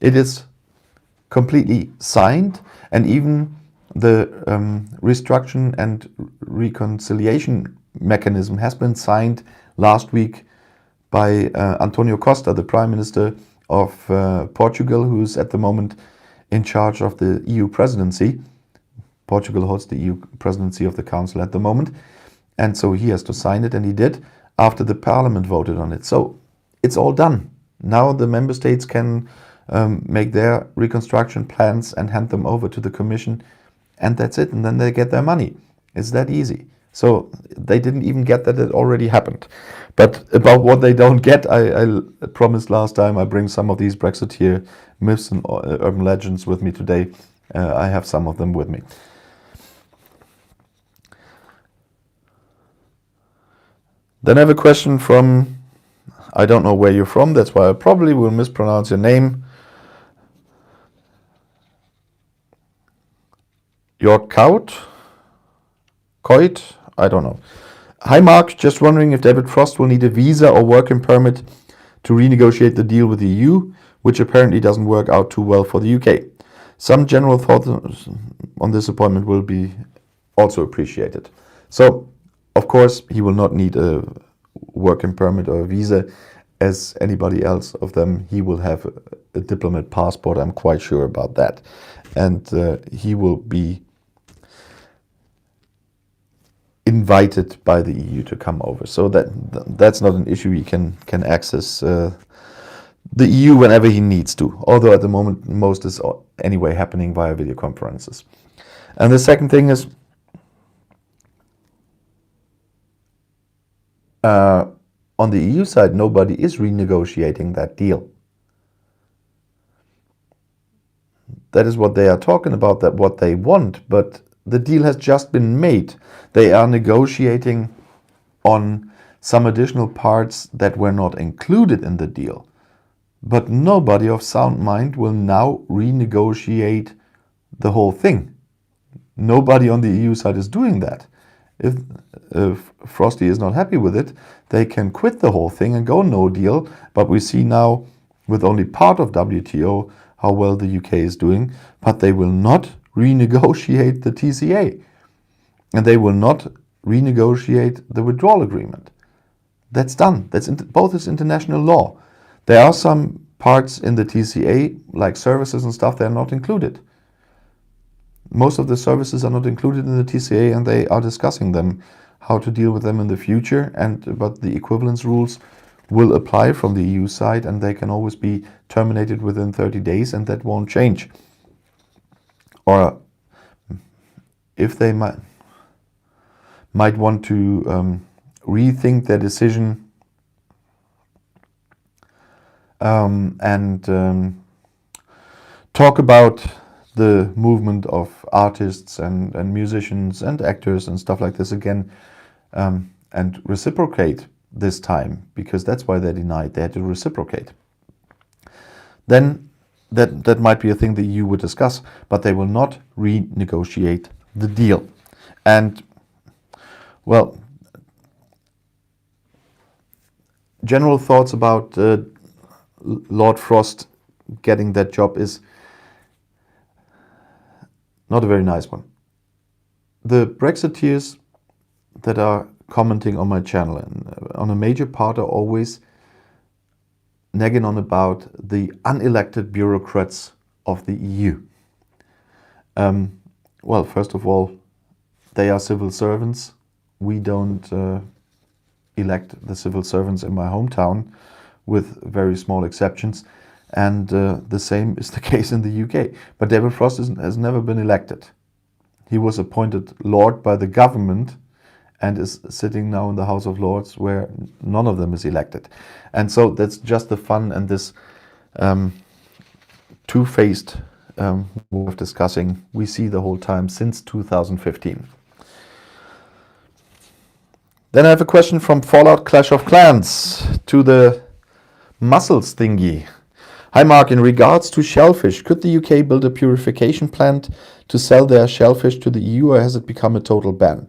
It is completely signed, and even the restructuring and reconciliation mechanism has been signed last week by Antonio Costa, the Prime Minister of Portugal, who's at the moment in charge of the EU presidency. Portugal holds the EU presidency of the Council at the moment, and so he has to sign it, and he did after the Parliament voted on it. So it's all done. Now the member states can make their reconstruction plans and hand them over to the Commission, and that's it, and then they get their money. It's that easy. So they didn't even get that it already happened. But about what they don't get, I promised last time I bring some of these Brexiteer myths and urban legends with me today. I have some of them with me. Then I have a question from, I don't know where you're from, that's why I probably will mispronounce your name. Your Cout? I don't know. Hi Mark, just wondering if David Frost will need a visa or working permit to renegotiate the deal with the EU, which apparently doesn't work out too well for the UK. Some general thoughts on this appointment will be also appreciated. So, of course, he will not need a working permit or a visa as anybody else of them. He will have a diplomat passport, I'm quite sure about that. And he will be invited by the EU to come over. So that's not an issue. He can access the EU whenever he needs to, although at the moment most is anyway happening via video conferences. And the second thing is on the EU side, nobody is renegotiating that deal. That is what they are talking about, that what they want, but the deal has just been made. They are negotiating on some additional parts that were not included in the deal. But nobody of sound mind will now renegotiate the whole thing. Nobody on the EU side is doing that. If Frosty is not happy with it, they can quit the whole thing and go no deal. But we see now, with only part of WTO, how well the UK is doing. But they will not renegotiate the TCA. And they will not renegotiate the withdrawal agreement. That's done. Both is international law. There are some parts in the TCA, like services and stuff, that are not included. Most of the services are not included in the TCA, and they are discussing them, how to deal with them in the future. But the equivalence rules will apply from the EU side, and they can always be terminated within 30 days, and that won't change. Or if they might want to rethink their decision and talk about the movement of artists and musicians and actors and stuff like this again, and reciprocate this time, because that's why they denied. They had to reciprocate. Then that might be a thing the EU would discuss, but they will not renegotiate the deal. And, well, general thoughts about Lord Frost getting that job is not a very nice one. The Brexiteers that are commenting on my channel and on a major part are always nagging on about the unelected bureaucrats of the EU. Well, first of all, they are civil servants. We don't elect the civil servants in my hometown, with very small exceptions. And the same is the case in the UK. But David Frost has never been elected. He was appointed Lord by the government and is sitting now in the House of Lords, where none of them is elected. And so that's just the fun and this two-faced way of discussing we see the whole time since 2015. Then I have a question from Fallout Clash of Clans to the mussels thingy. Hi Mark, in regards to shellfish, could the UK build a purification plant to sell their shellfish to the EU, or has it become a total ban?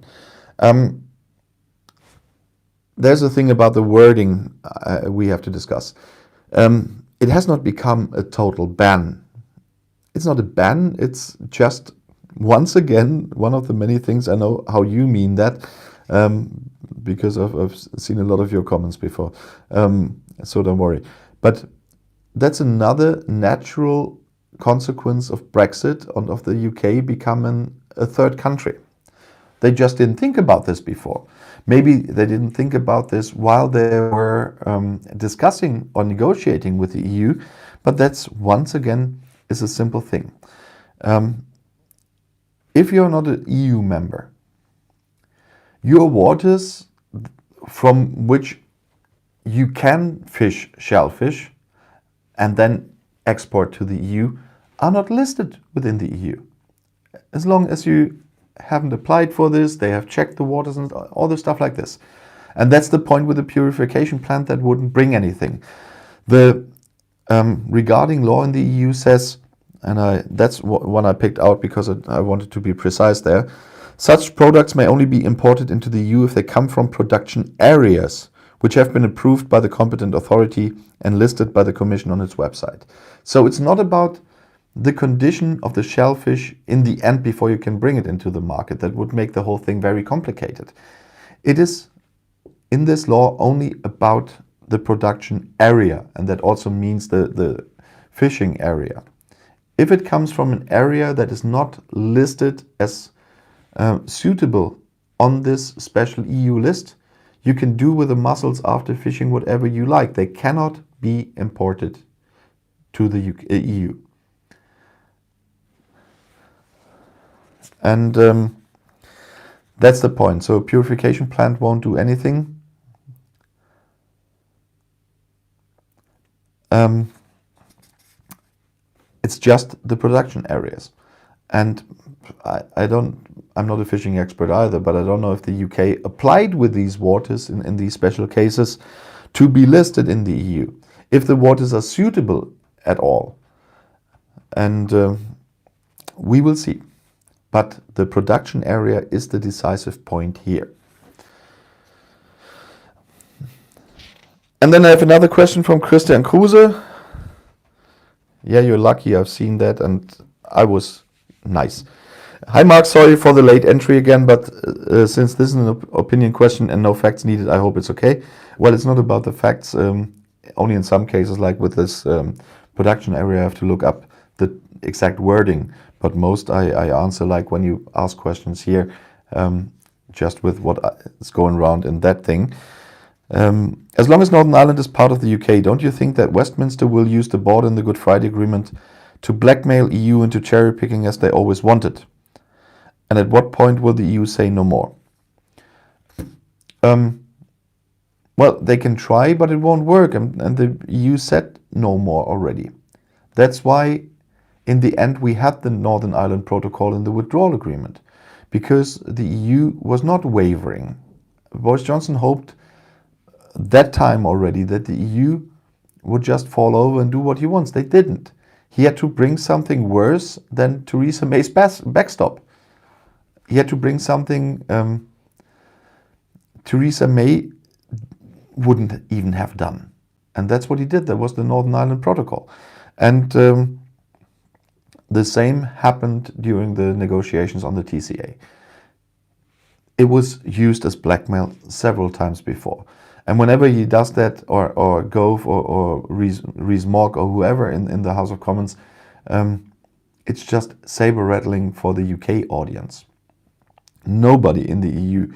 There's a thing about the wording we have to discuss. It has not become a total ban. It's not a ban, it's just, once again, one of the many things. I know how you mean that, because I've seen a lot of your comments before, so don't worry. But that's another natural consequence of Brexit and of the UK becoming a third country. They just didn't think about this before. Maybe they didn't think about this while they were discussing or negotiating with the EU, but that's, once again, is a simple thing. If you're not an EU member, your waters from which you can fish shellfish and then export to the EU are not listed within the EU. As long as you haven't applied for this, they have checked the waters and all the stuff like this. And that's the point with the purification plant, that wouldn't bring anything. The regarding law in the EU says, and that's one I picked out because I wanted to be precise there, such products may only be imported into the EU if they come from production areas which have been approved by the competent authority and listed by the Commission on its website. So it's not about the condition of the shellfish in the end before you can bring it into the market. That would make the whole thing very complicated. It is, in this law, only about the production area, and that also means the fishing area. If it comes from an area that is not listed as suitable on this special EU list. You can do with the mussels after fishing whatever you like. They cannot be imported to the EU. And that's the point. So a purification plant won't do anything. It's just the production areas. And I'm not a fishing expert either, but I don't know if the UK applied with these waters in these special cases to be listed in the EU. If the waters are suitable at all. And we will see. But the production area is the decisive point here. And then I have another question from Christian Kruse. Yeah, you're lucky, I've seen that, and I was nice. Hi Mark, sorry for the late entry again, but since this is an opinion question and no facts needed, I hope it's okay. Well, it's not about the facts, only in some cases, like with this production area, I have to look up the exact wording, but most I answer like when you ask questions here, just with what is going around in that thing. As long as Northern Ireland is part of the UK, don't you think that Westminster will use the border in the Good Friday Agreement to blackmail EU into cherry picking as they always wanted? And at what point will the EU say no more? Well, they can try, but it won't work. And the EU said no more already. That's why in the end we had the Northern Ireland Protocol in the withdrawal agreement, because the EU was not wavering. Boris Johnson hoped that time already that the EU would just fall over and do what he wants. They didn't. He had to bring something worse than Theresa May's backstop. He had to bring something Theresa May wouldn't even have done. And that's what he did. That was the Northern Ireland Protocol. And the same happened during the negotiations on the TCA. It was used as blackmail several times before. And whenever he does that, or Gove or Rees-Mogg or whoever in the House of Commons, it's just saber rattling for the UK audience. Nobody in the EU,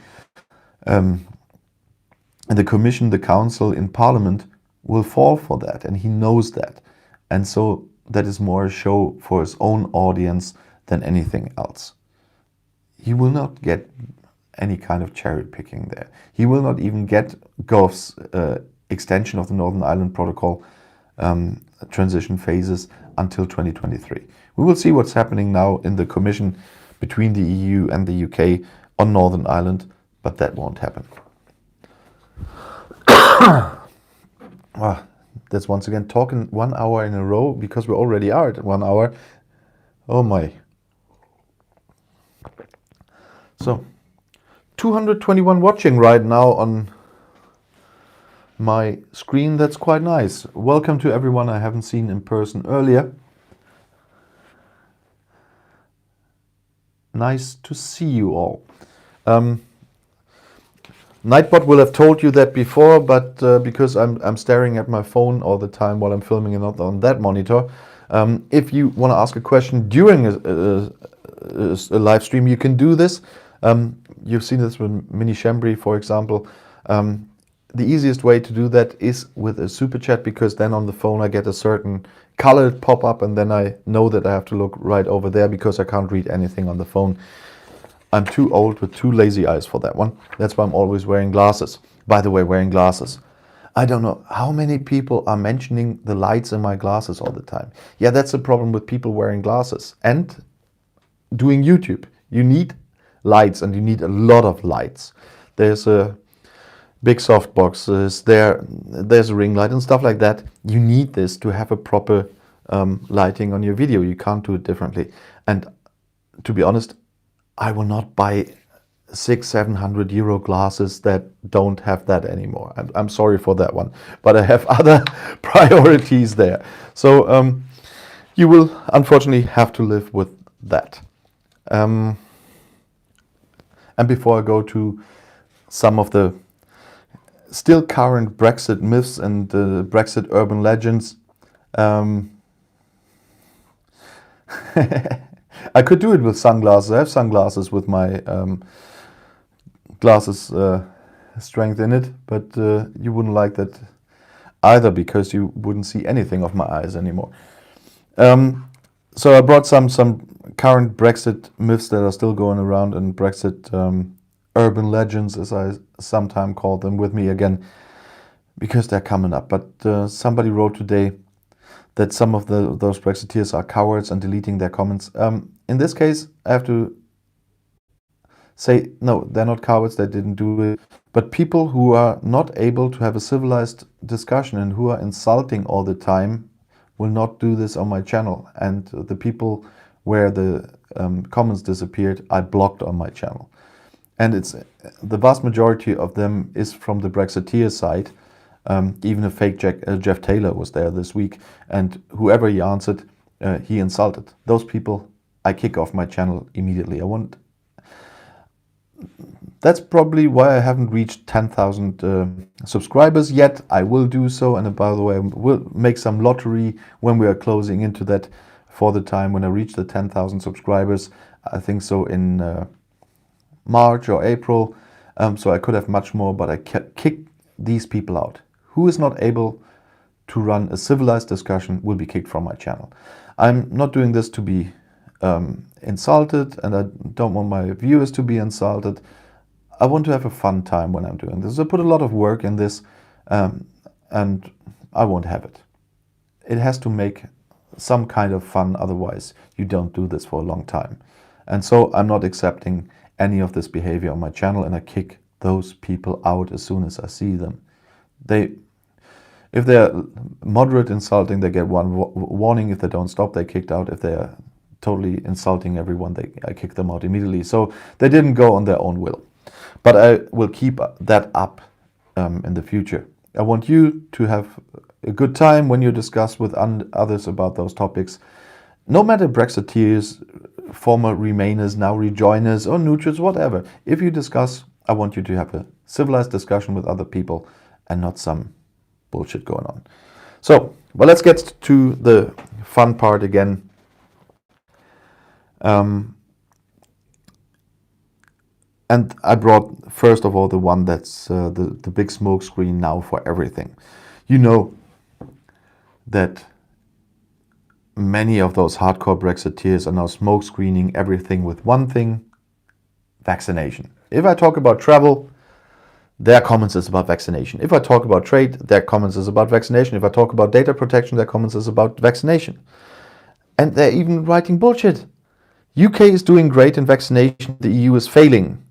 in the Commission, the Council, in Parliament will fall for that, and he knows that. And so that is more a show for his own audience than anything else. He will not get any kind of cherry picking there. He will not even get Gove's extension of the Northern Ireland Protocol transition phases until 2023. We will see what's happening now in the Commission between the EU and the UK on Northern Ireland, but that won't happen. That's once again talking 1 hour in a row, because we already are at 1 hour. Oh my. So 221 watching right now on my screen. That's quite nice. Welcome to everyone I haven't seen in person earlier. Nice to see you all. Nightbot will have told you that before, but because I'm staring at my phone all the time while I'm filming and not on that monitor, if you want to ask a question during a live stream, you can do this. You've seen this with Mini Shembri, for example. The easiest way to do that is with a super chat, because then on the phone I get a certain colored pop-up, and then I know that I have to look right over there because I can't read anything on the phone. I'm too old with too lazy eyes for that one. That's why I'm always wearing glasses. By the way, wearing glasses. I don't know how many people are mentioning the lights in my glasses all the time. Yeah, that's the problem with people wearing glasses and doing YouTube. You need lights, and you need a lot of lights. There's a big softbox, there's a ring light and stuff like that. You need this to have a proper lighting on your video. You can't do it differently. And to be honest, I will not buy 600-700 euro glasses that don't have that anymore. I'm sorry for that one, but I have other priorities there. So you will unfortunately have to live with that. And before I go to some of the still current Brexit myths and Brexit urban legends, I could do it with sunglasses. I have sunglasses with my glasses strength in it, but you wouldn't like that either because you wouldn't see anything of my eyes anymore. So I brought some current Brexit myths that are still going around, and Brexit urban legends, as I sometimes call them, with me again, because they're coming up. But somebody wrote today that some of those Brexiteers are cowards and deleting their comments. In this case, I have to say, no, they're not cowards, they didn't do it. But people who are not able to have a civilized discussion and who are insulting all the time will not do this on my channel. And the people where the comments disappeared, I blocked on my channel. And it's the vast majority of them is from the Brexiteer side. Even a fake Jeff Taylor was there this week, and whoever he answered, he insulted. Those people, I kick off my channel immediately. That's probably why I haven't reached 10,000 subscribers yet. I will do so, and by the way, we'll make some lottery when we are closing into that for the time when I reach the 10,000 subscribers. I think so in March or April. So I could have much more, but I kick these people out. Who is not able to run a civilized discussion will be kicked from my channel. I'm not doing this to be insulted, and I don't want my viewers to be insulted. I want to have a fun time when I'm doing this. I put a lot of work in this, and I won't have it. It has to make some kind of fun, otherwise you don't do this for a long time. And so I'm not accepting any of this behavior on my channel, and I kick those people out as soon as I see them. If they're moderate insulting, they get one warning. If they don't stop, they're kicked out. If they're totally insulting everyone, I kick them out immediately. So they didn't go on their own will. But I will keep that up in the future. I want you to have a good time when you discuss with others about those topics. No matter Brexiteers, former Remainers, now Rejoiners, or neutrals, whatever. If you discuss, I want you to have a civilized discussion with other people and not some bullshit going on. So, well, let's get to the fun part again. And I brought, first of all, the one that's the big smoke screen now for everything. You know that many of those hardcore Brexiteers are now smoke screening everything with one thing: vaccination. If I talk about travel, their comments is about vaccination. If I talk about trade, their comments is about vaccination. If I talk about data protection, their comments is about vaccination. And they're even writing bullshit. UK is doing great in vaccination, the EU is failing.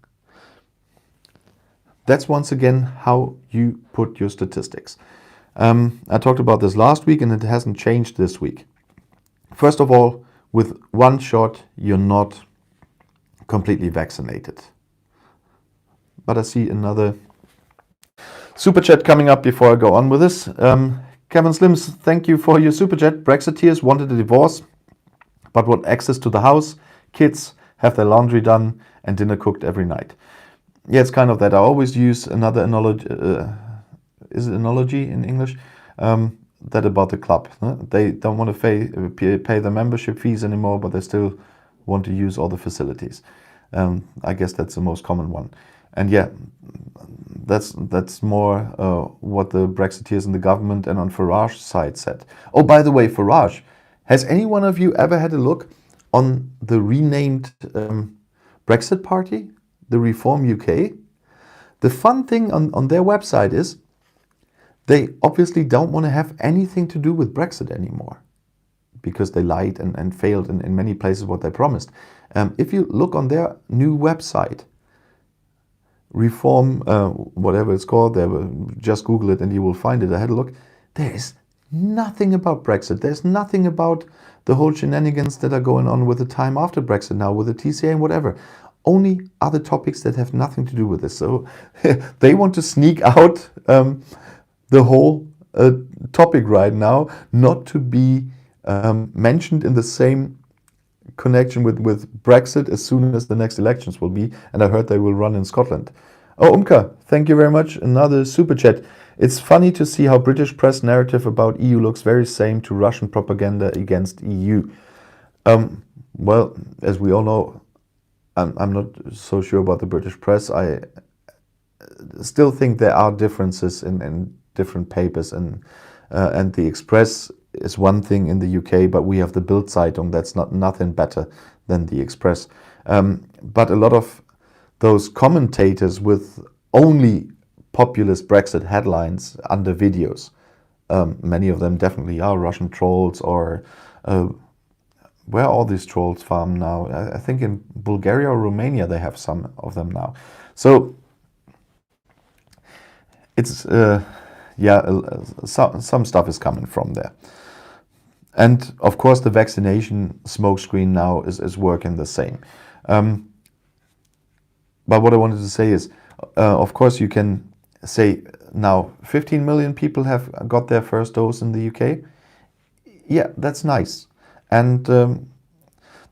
That's once again how you put your statistics. I talked about this last week, and it hasn't changed this week. First of all, with one shot, you're not completely vaccinated. But I see another super chat coming up before I go on with this. Kevin Slims, thank you for your super chat. Brexiteers wanted a divorce, but want access to the house, kids, have their laundry done, and dinner cooked every night. Yeah, it's kind of that. I always use another analogy. Is it analogy in English? That about the club. They don't want to pay the membership fees anymore, but they still want to use all the facilities. I guess that's the most common one. And yeah, that's more what the Brexiteers in the government and on Farage's side said. Oh, by the way, Farage, has any one of you ever had a look on the renamed Brexit Party, the Reform UK? The fun thing on their website is they obviously don't want to have anything to do with Brexit anymore, because they lied and failed in many places what they promised. If you look on their new website, Reform, whatever it's called, just Google it and you will find it. I had a look. There is nothing about Brexit. There's nothing about the whole shenanigans that are going on with the time after Brexit now, with the TCA and whatever. Only other topics that have nothing to do with this. So they want to sneak out the whole topic right now, not to be mentioned in the same connection with Brexit as soon as the next elections will be. And I heard they will run in Scotland. Oh, Umka, thank you very much. Another super chat. It's funny to see how British press narrative about EU looks very same to Russian propaganda against EU. Well, as we all know, I'm not so sure about the British press. I still think there are differences in different papers, and the Express is one thing in the UK, but we have the Bild Zeitung. That's nothing better than the Express. But a lot of those commentators with only populist Brexit headlines under videos, many of them definitely are Russian trolls, or where are all these trolls from now? I think in Bulgaria or Romania they have some of them now. So it's some stuff is coming from there. And of course the vaccination smokescreen now is working the same. But what I wanted to say is, of course you can say now 15 million people have got their first dose in the UK. Yeah, that's nice. And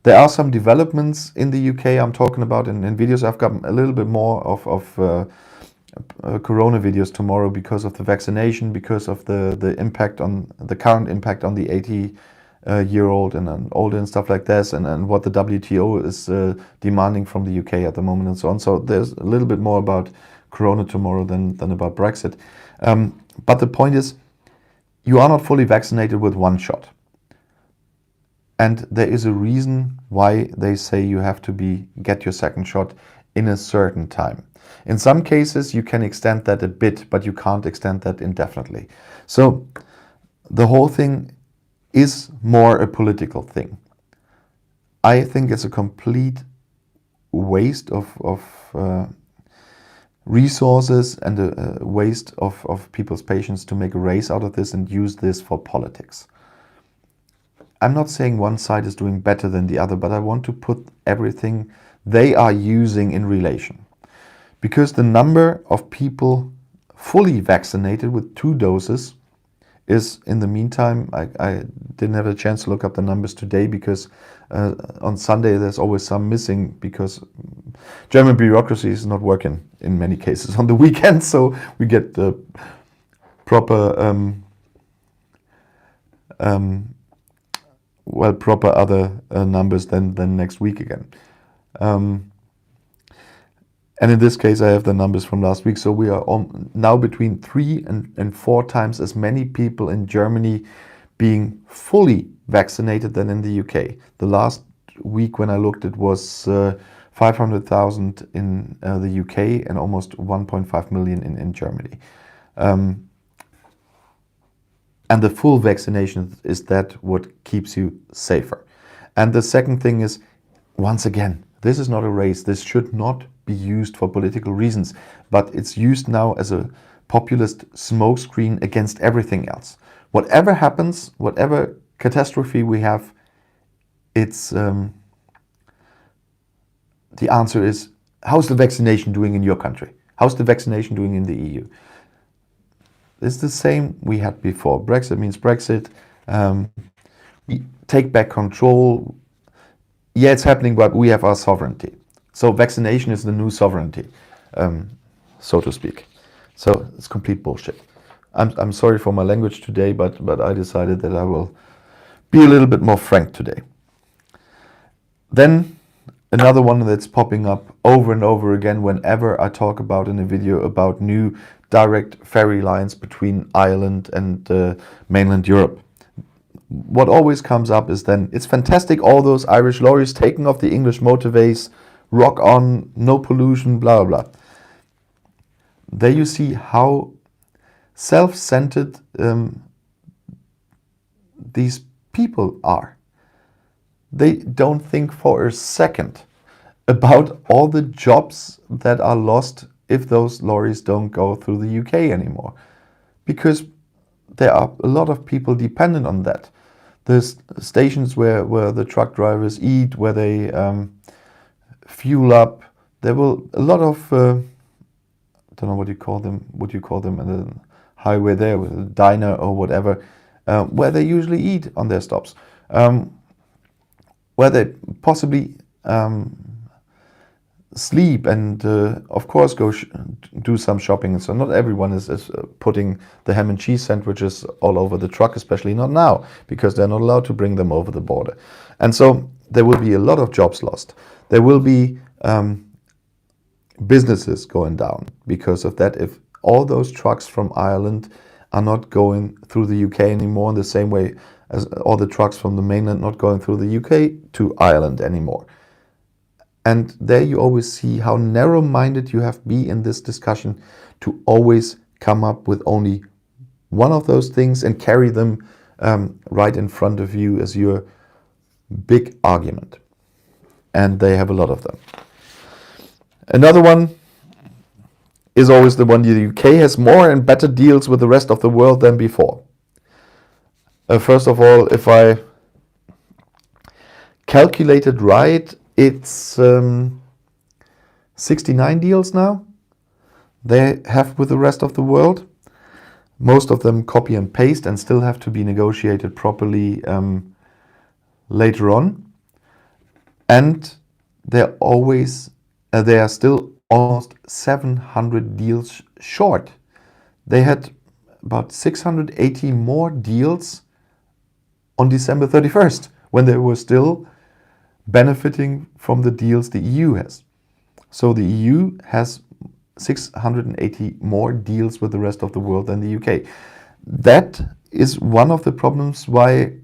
there are some developments in the UK I'm talking about in videos. I've got a little bit more of corona videos tomorrow because of the vaccination, because of the impact on the current impact on the 80-year-old and older and stuff like this, and what the WTO is demanding from the UK at the moment and so on. So there's a little bit more about corona tomorrow than about Brexit. But the point is, you are not fully vaccinated with one shot. And there is a reason why they say you have to get your second shot in a certain time. In some cases, you can extend that a bit, but you can't extend that indefinitely. So the whole thing is more a political thing. I think it's a complete waste of resources and a waste of people's patience to make a race out of this and use this for politics. I'm not saying one side is doing better than the other, but I want to put everything they are using in relation. Because the number of people fully vaccinated with 2 doses is, in the meantime, I didn't have a chance to look up the numbers today, because on Sunday there's always some missing, because German bureaucracy is not working in many cases on the weekend, so we get the proper proper other numbers than next week again. And in this case, I have the numbers from last week. So we are now between 3 and 4 times as many people in Germany being fully vaccinated than in the UK. The last week when I looked, it was 500,000 in the UK and almost 1.5 million in Germany. And the full vaccination is that what keeps you safer. And the second thing is, once again, this is not a race. This should not be used for political reasons, but it's used now as a populist smokescreen against everything else. Whatever happens, whatever catastrophe we have, it's the answer is, how's the vaccination doing in your country? How's the vaccination doing in the EU? It's the same we had before. Brexit means Brexit. We take back control. Yeah, it's happening, but we have our sovereignty. So vaccination is the new sovereignty, so to speak. So it's complete bullshit. I'm sorry for my language today, but I decided that I will be a little bit more frank today. Then another one that's popping up over and over again whenever I talk about in a video about new direct ferry lines between Ireland and mainland Europe. What always comes up is then, it's fantastic, all those Irish lorries taking off the English motorways, rock on, no pollution, blah, blah, blah. There you see how self-centered these people are. They don't think for a second about all the jobs that are lost if those lorries don't go through the UK anymore. Because there are a lot of people dependent on that. There's stations where the truck drivers eat, where they fuel up. There will a lot of, I don't know what you call them, in the highway there, with a diner or whatever, where they usually eat on their stops. Where they possibly sleep and of course go do some shopping. And so not everyone is putting the ham and cheese sandwiches all over the truck, especially not now, because they're not allowed to bring them over the border. And so there will be a lot of jobs lost. There will be businesses going down because of that. If all those trucks from Ireland are not going through the UK anymore in the same way as all the trucks from the mainland not going through the UK to Ireland anymore. And there you always see how narrow-minded you have to be in this discussion to always come up with only one of those things and carry them right in front of you as your big argument. And they have a lot of them. Another one is always the one: the UK has more and better deals with the rest of the world than before. First of all, if I calculated right, it's 69 deals now they have with the rest of the world. Most of them copy and paste and still have to be negotiated properly later on. And they are still almost 700 deals short. They had about 680 more deals on December 31st, when they were still benefiting from the deals the EU has. So the EU has 680 more deals with the rest of the world than the UK. That is one of the problems why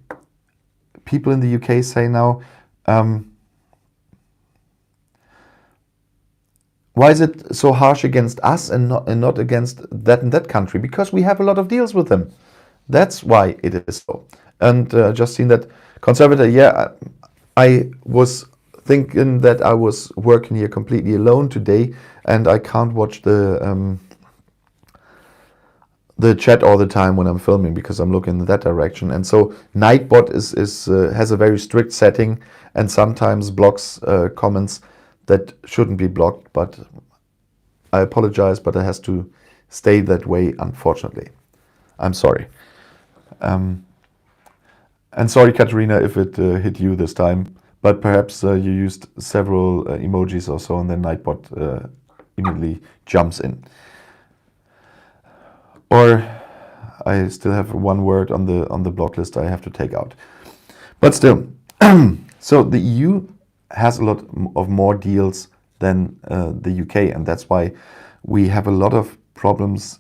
people in the UK say now, why is it so harsh against us and not against that and that country? Because we have a lot of deals with them. That's why it is so. And just seen that Conservative, I was thinking that I was working here completely alone today, and I can't watch the chat all the time when I'm filming because I'm looking in that direction. And so Nightbot has a very strict setting and sometimes blocks comments that shouldn't be blocked, but I apologize, but it has to stay that way, unfortunately. I'm sorry. And sorry, Katerina, if it hit you this time, but perhaps you used several emojis or so, and then Nightbot immediately jumps in. Or I still have one word on the block list I have to take out. But still, so the EU has a lot of more deals than the UK, and that's why we have a lot of problems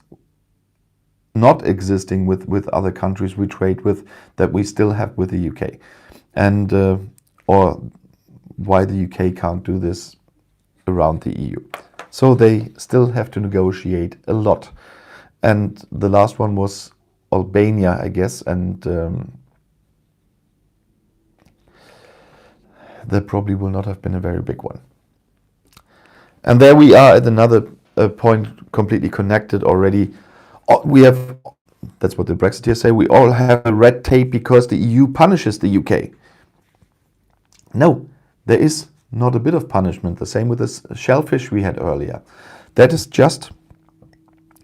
not existing with other countries we trade with that we still have with the UK, and or why the UK can't do this around the EU. So they still have to negotiate a lot. And the last one was Albania, I guess, and that probably will not have been a very big one. And there we are at another point, completely connected already. We have, that's what the Brexiteers say, we all have a red tape because the EU punishes the UK. No, there is not a bit of punishment. The same with this Shellfish we had earlier. That is just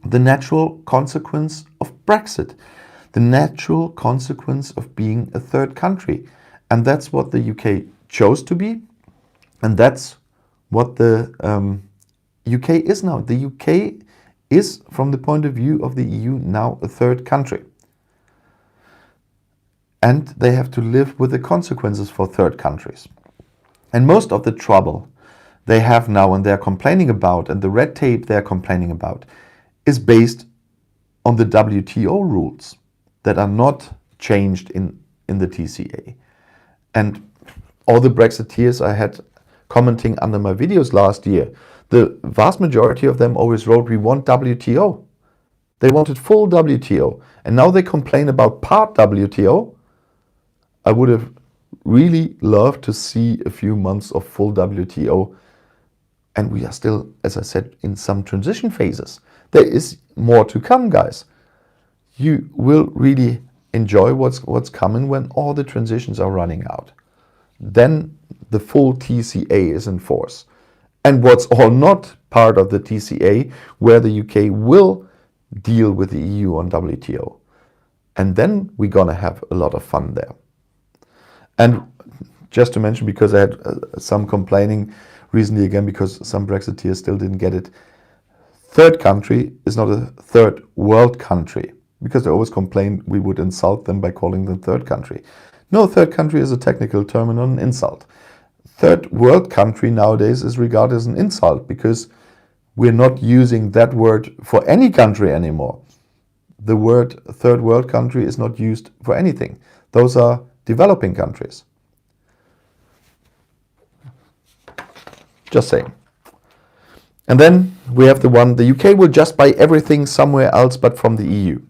the natural consequence of Brexit, the natural consequence of being a third country. And that's what the UK chose to be, and that's what the UK is now. The UK is, from the point of view of the EU, now a third country. And they have to live with the consequences for third countries. And most of the trouble they have now and they're complaining about, and the red tape they're complaining about, is based on the WTO rules that are not changed in the TCA. And all the Brexiteers I had commenting under my videos last year, the vast majority of them always wrote, we want WTO. They wanted full WTO. And now they complain about part WTO. I would have really loved to see a few months of full WTO. And we are still, as I said, in some transition phases. There is more to come, guys. You will really enjoy what's coming when all the transitions are running out. Then the full TCA is in force. And what's all not part of the TCA, where the UK will deal with the EU on WTO. And then we're going to have a lot of fun there. And just to mention, because I had some complaining recently again, because some Brexiteers still didn't get it, third country is not a third world country, because they always complained we would insult them by calling them third country. No, third country is a technical term and not an insult. Third world country nowadays is regarded as an insult, because we're not using that word for any country anymore. The word third world country is not used for anything. Those are developing countries. Just saying. And then we have the one, the UK will just buy everything somewhere else but from the EU.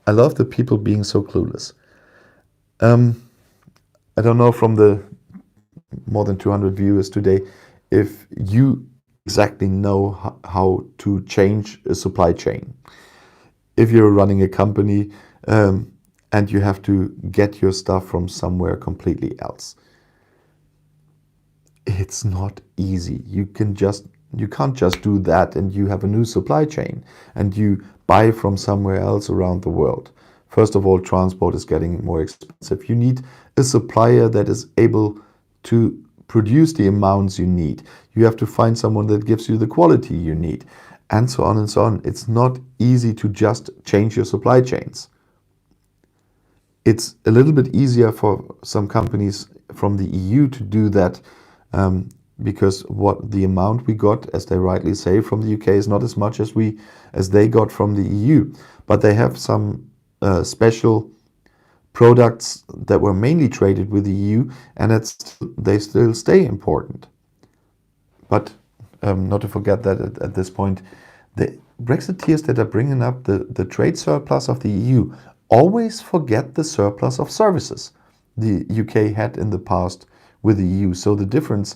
I love the people being so clueless. I don't know, from the more than 200 viewers today, if you exactly know how to change a supply chain. If you're running a company and you have to get your stuff from somewhere completely else, it's not easy. You can't just do that and you have a new supply chain and you buy from somewhere else around the world. First of all, transport is getting more expensive. You need a supplier that is able to produce the amounts you need. You have to find someone that gives you the quality you need, and so on and so on. It's not easy to just change your supply chains. It's a little bit easier for some companies from the EU to do that, because what the amount we got, as they rightly say, from the UK is not as much as they got from the EU. But they have some special products that were mainly traded with the EU, and they still stay important. But not to forget that at this point, the Brexiteers that are bringing up the trade surplus of the EU always forget the surplus of services the UK had in the past with the EU. So the difference,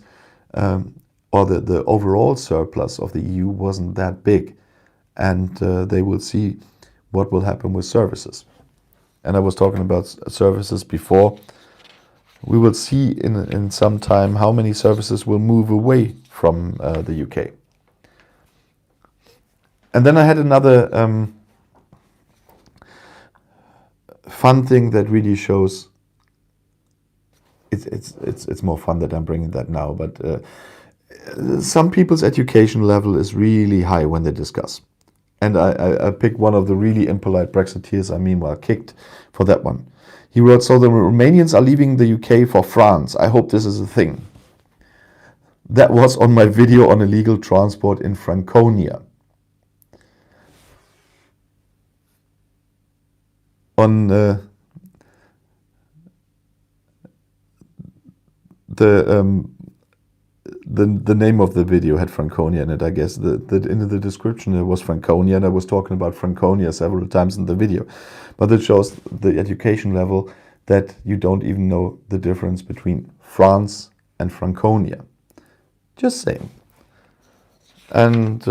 or the overall surplus of the EU wasn't that big. And they will see what will happen with services. And I was talking about services before. We will see in some time how many services will move away from the UK. And then I had another fun thing that really shows. It's more fun that I'm bringing that now, but some people's education level is really high when they discuss. And I picked one of the really impolite Brexiteers I meanwhile kicked for that one. He wrote, "So the Romanians are leaving the UK for France. I hope this is a thing." That was on my video on illegal transport in Franconia. On the name of the video had Franconia in it, I guess. In the description it was Franconia, and I was talking about Franconia several times in the video. But it shows the education level, that you don't even know the difference between France and Franconia. Just saying. And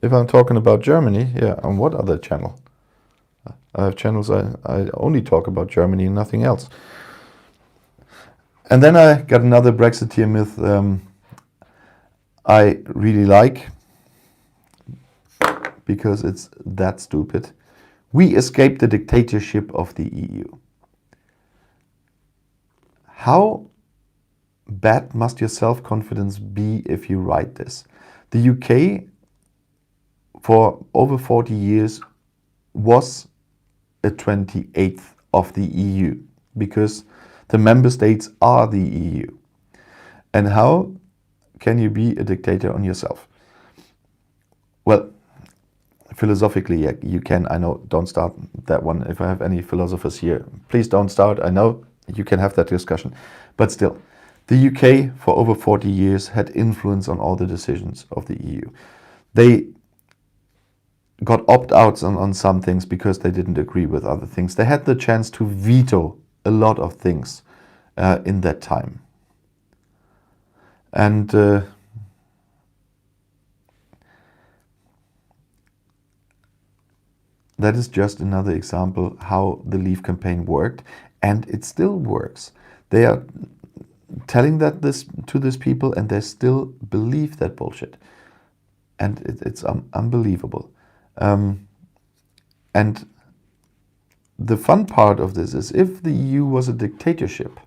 if I'm talking about Germany, yeah, on what other channel? I have channels I only talk about Germany and nothing else. And then I got another Brexiteer myth I really like, because it's that stupid. We escaped the dictatorship of the EU. How bad must your self-confidence be if you write this? The UK, for over 40 years, was a 28th of the EU, because the member states are the EU. And how can you be a dictator on yourself? Well, philosophically, yeah, you can. I know, don't start that one. If I have any philosophers here, please don't start. I know you can have that discussion. But still, the UK for over 40 years had influence on all the decisions of the EU. They got opt-outs on some things because they didn't agree with other things. They had the chance to veto a lot of things in that time. And that is just another example how the Leave campaign worked, and it still works. They are telling that to these people, and they still believe that bullshit. And it's unbelievable. And the fun part of this is, if the EU was a dictatorship,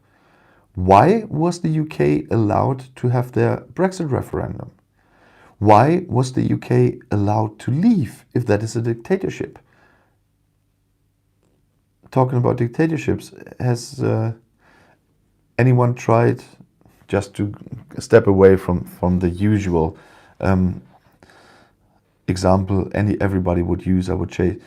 why was the UK allowed to have their Brexit referendum? Why was the UK allowed to leave if that is a dictatorship? Talking about dictatorships, has anyone tried, just to step away from the usual example everybody would use, I would say,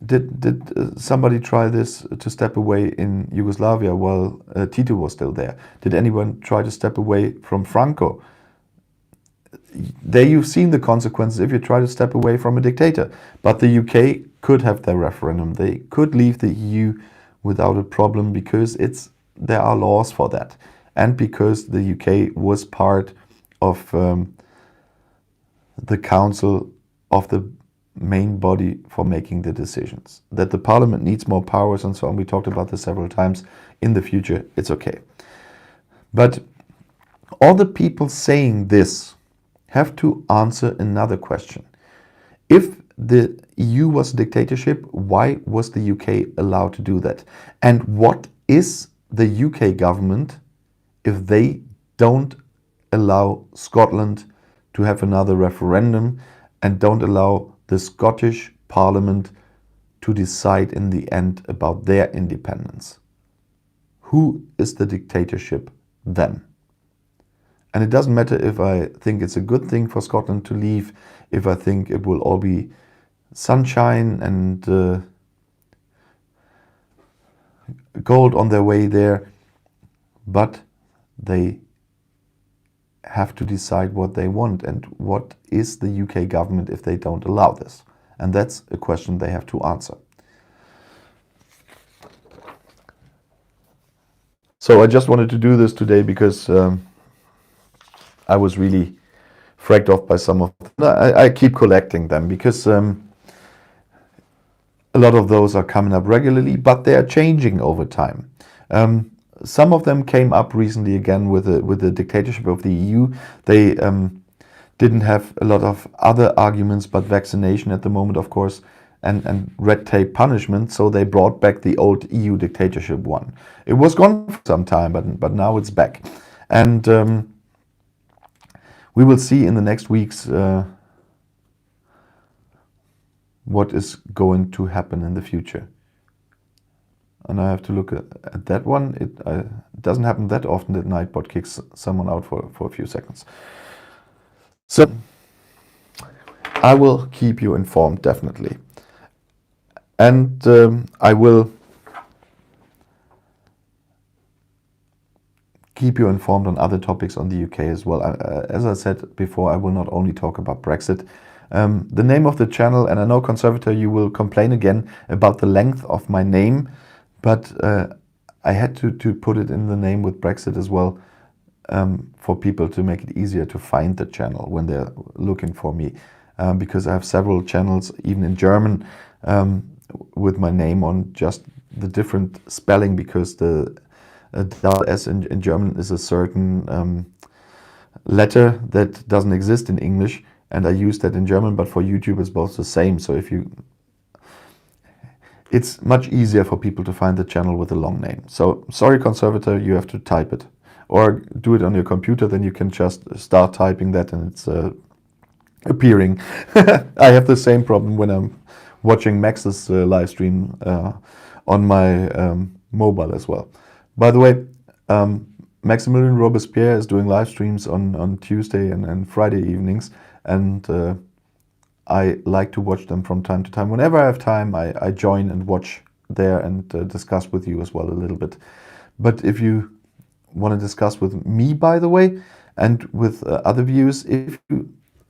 did somebody try this to step away in Yugoslavia while Tito was still there? Did anyone try to step away from Franco? There you've seen the consequences if you try to step away from a dictator. But the UK could have their referendum. They could leave the EU without a problem because there are laws for that. And because the UK was part of the council of the main body for making the decisions. That the parliament needs more powers and so on. We talked about this several times. In the future, it's okay. But all the people saying this have to answer another question. If the EU was a dictatorship, why was the UK allowed to do that? And what is the UK government if they don't allow Scotland to have another referendum and don't allow the Scottish Parliament to decide in the end about their independence? Who is the dictatorship then? And it doesn't matter if I think it's a good thing for Scotland to leave, if I think it will all be sunshine and gold on their way there, but they have to decide what they want and what is the UK government if they don't allow this. And that's a question they have to answer. So I just wanted to do this today because I was really fragged off by some of them. I keep collecting them because a lot of those are coming up regularly, but they are changing over time. Some of them came up recently again with the dictatorship of the EU. They didn't have a lot of other arguments but vaccination at the moment, of course, and red tape punishment, so they brought back the old EU dictatorship one. It was gone for some time, but now it's back. And we will see in the next weeks what is going to happen in the future. And I have to look at that one. It doesn't happen that often that Nightbot kicks someone out for a few seconds. So I will keep you informed, definitely. And I will keep you informed on other topics on the UK as well. As I said before, I will not only talk about Brexit. The name of the channel, and I know, Conservator, you will complain again about the length of my name, but I had to put it in the name with Brexit as well, for people to make it easier to find the channel when they're looking for me, because I have several channels, even in German, with my name on, just the different spelling, because the S in German is a certain letter that doesn't exist in English, and I use that in German, but for YouTube it's both the same. So it's much easier for people to find the channel with a long name. So sorry, Conservator, you have to type it, or do it on your computer. Then you can just start typing that and it's appearing. I have the same problem when I'm watching Max's live stream on my mobile as well. By the way, Maximilian Robespierre is doing live streams on Tuesday and Friday evenings, and I like to watch them from time to time. Whenever I have time, I join and watch there and discuss with you as well a little bit. But if you want to discuss with me, by the way, and with other views,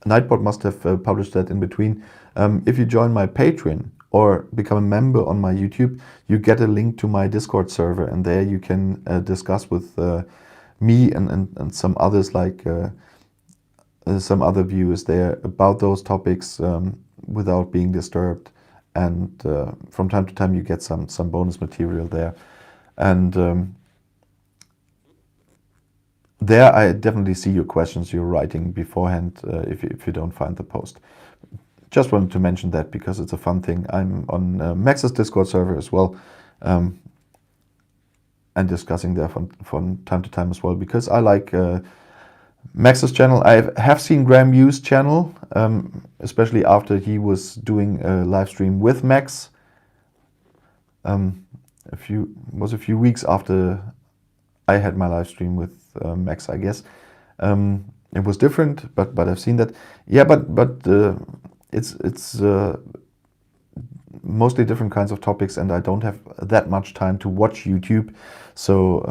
Nightbot must have published that in between. If you join my Patreon or become a member on my YouTube, you get a link to my Discord server, and there you can discuss with me and some others, like some other viewers there, about those topics without being disturbed. And from time to time you get some bonus material there. And there I definitely see your questions you're writing beforehand if you don't find the post. Just wanted to mention that because it's a fun thing. I'm on Max's Discord server as well, and discussing there from time to time as well, because I like Max's channel. I have seen Graham Hughes' channel, especially after he was doing a live stream with Max. A few weeks after I had my live stream with Max, I guess. It was different, but I've seen that. Yeah, but it's mostly different kinds of topics, and I don't have that much time to watch YouTube, so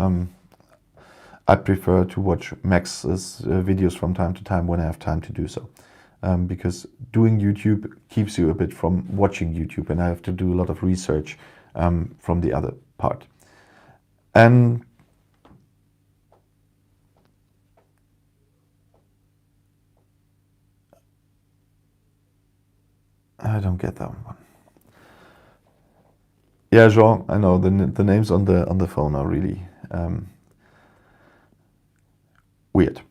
I prefer to watch Max's videos from time to time when I have time to do so, because doing YouTube keeps you a bit from watching YouTube, and I have to do a lot of research from the other part. And I don't get that one. Yeah, Jean, I know the names on the phone are really weird.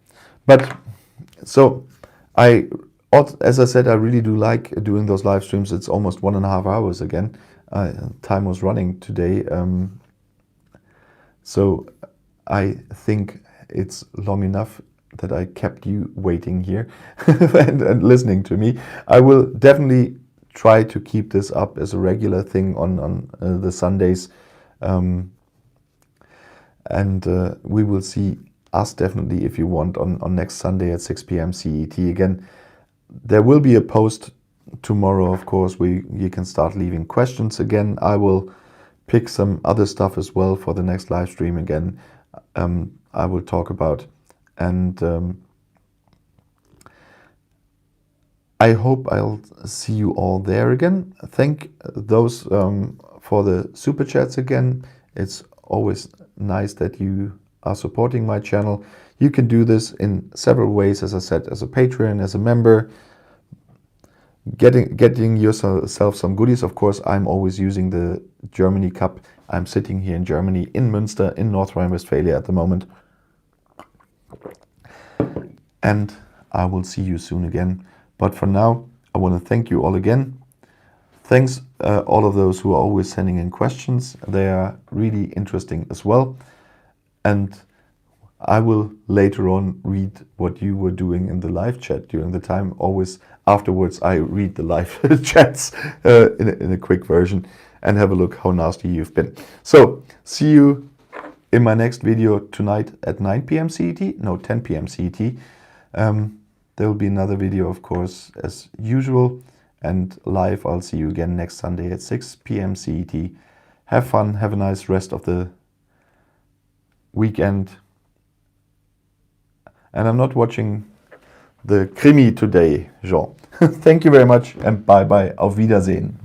But so as I said, I really do like doing those live streams. It's almost 1.5 hours again. Time was running today, so I think it's long enough that I kept you waiting here and listening to me. I will definitely try to keep this up as a regular thing on the Sundays, and we will see us definitely, if you want, on next Sunday at 6 p.m. CET. Again, there will be a post tomorrow, of course, where you can start leaving questions again. I will pick some other stuff as well for the next live stream again. I will talk about, and I hope I'll see you all there again. Thank those for the super chats again. It's always nice that you are supporting my channel. You can do this in several ways, as I said, as a Patreon, as a member, getting yourself some goodies. Of course, I'm always using the Germany Cup. I'm sitting here in Germany, in Münster, in North Rhine-Westphalia at the moment. And I will see you soon again. But for now, I want to thank you all again. Thanks all of those who are always sending in questions. They are really interesting as well. And I will later on read what you were doing in the live chat during the time. Always afterwards, I read the live chats in a quick version and have a look how nasty you've been. So, see you in my next video tonight at 9 p.m. CET. No, 10 p.m. CET. There will be another video, of course, as usual. And live, I'll see you again next Sunday at 6 p.m. CET. Have fun. Have a nice rest of the weekend. And I'm not watching the Krimi today, Jean. Thank you very much and bye-bye. Auf Wiedersehen.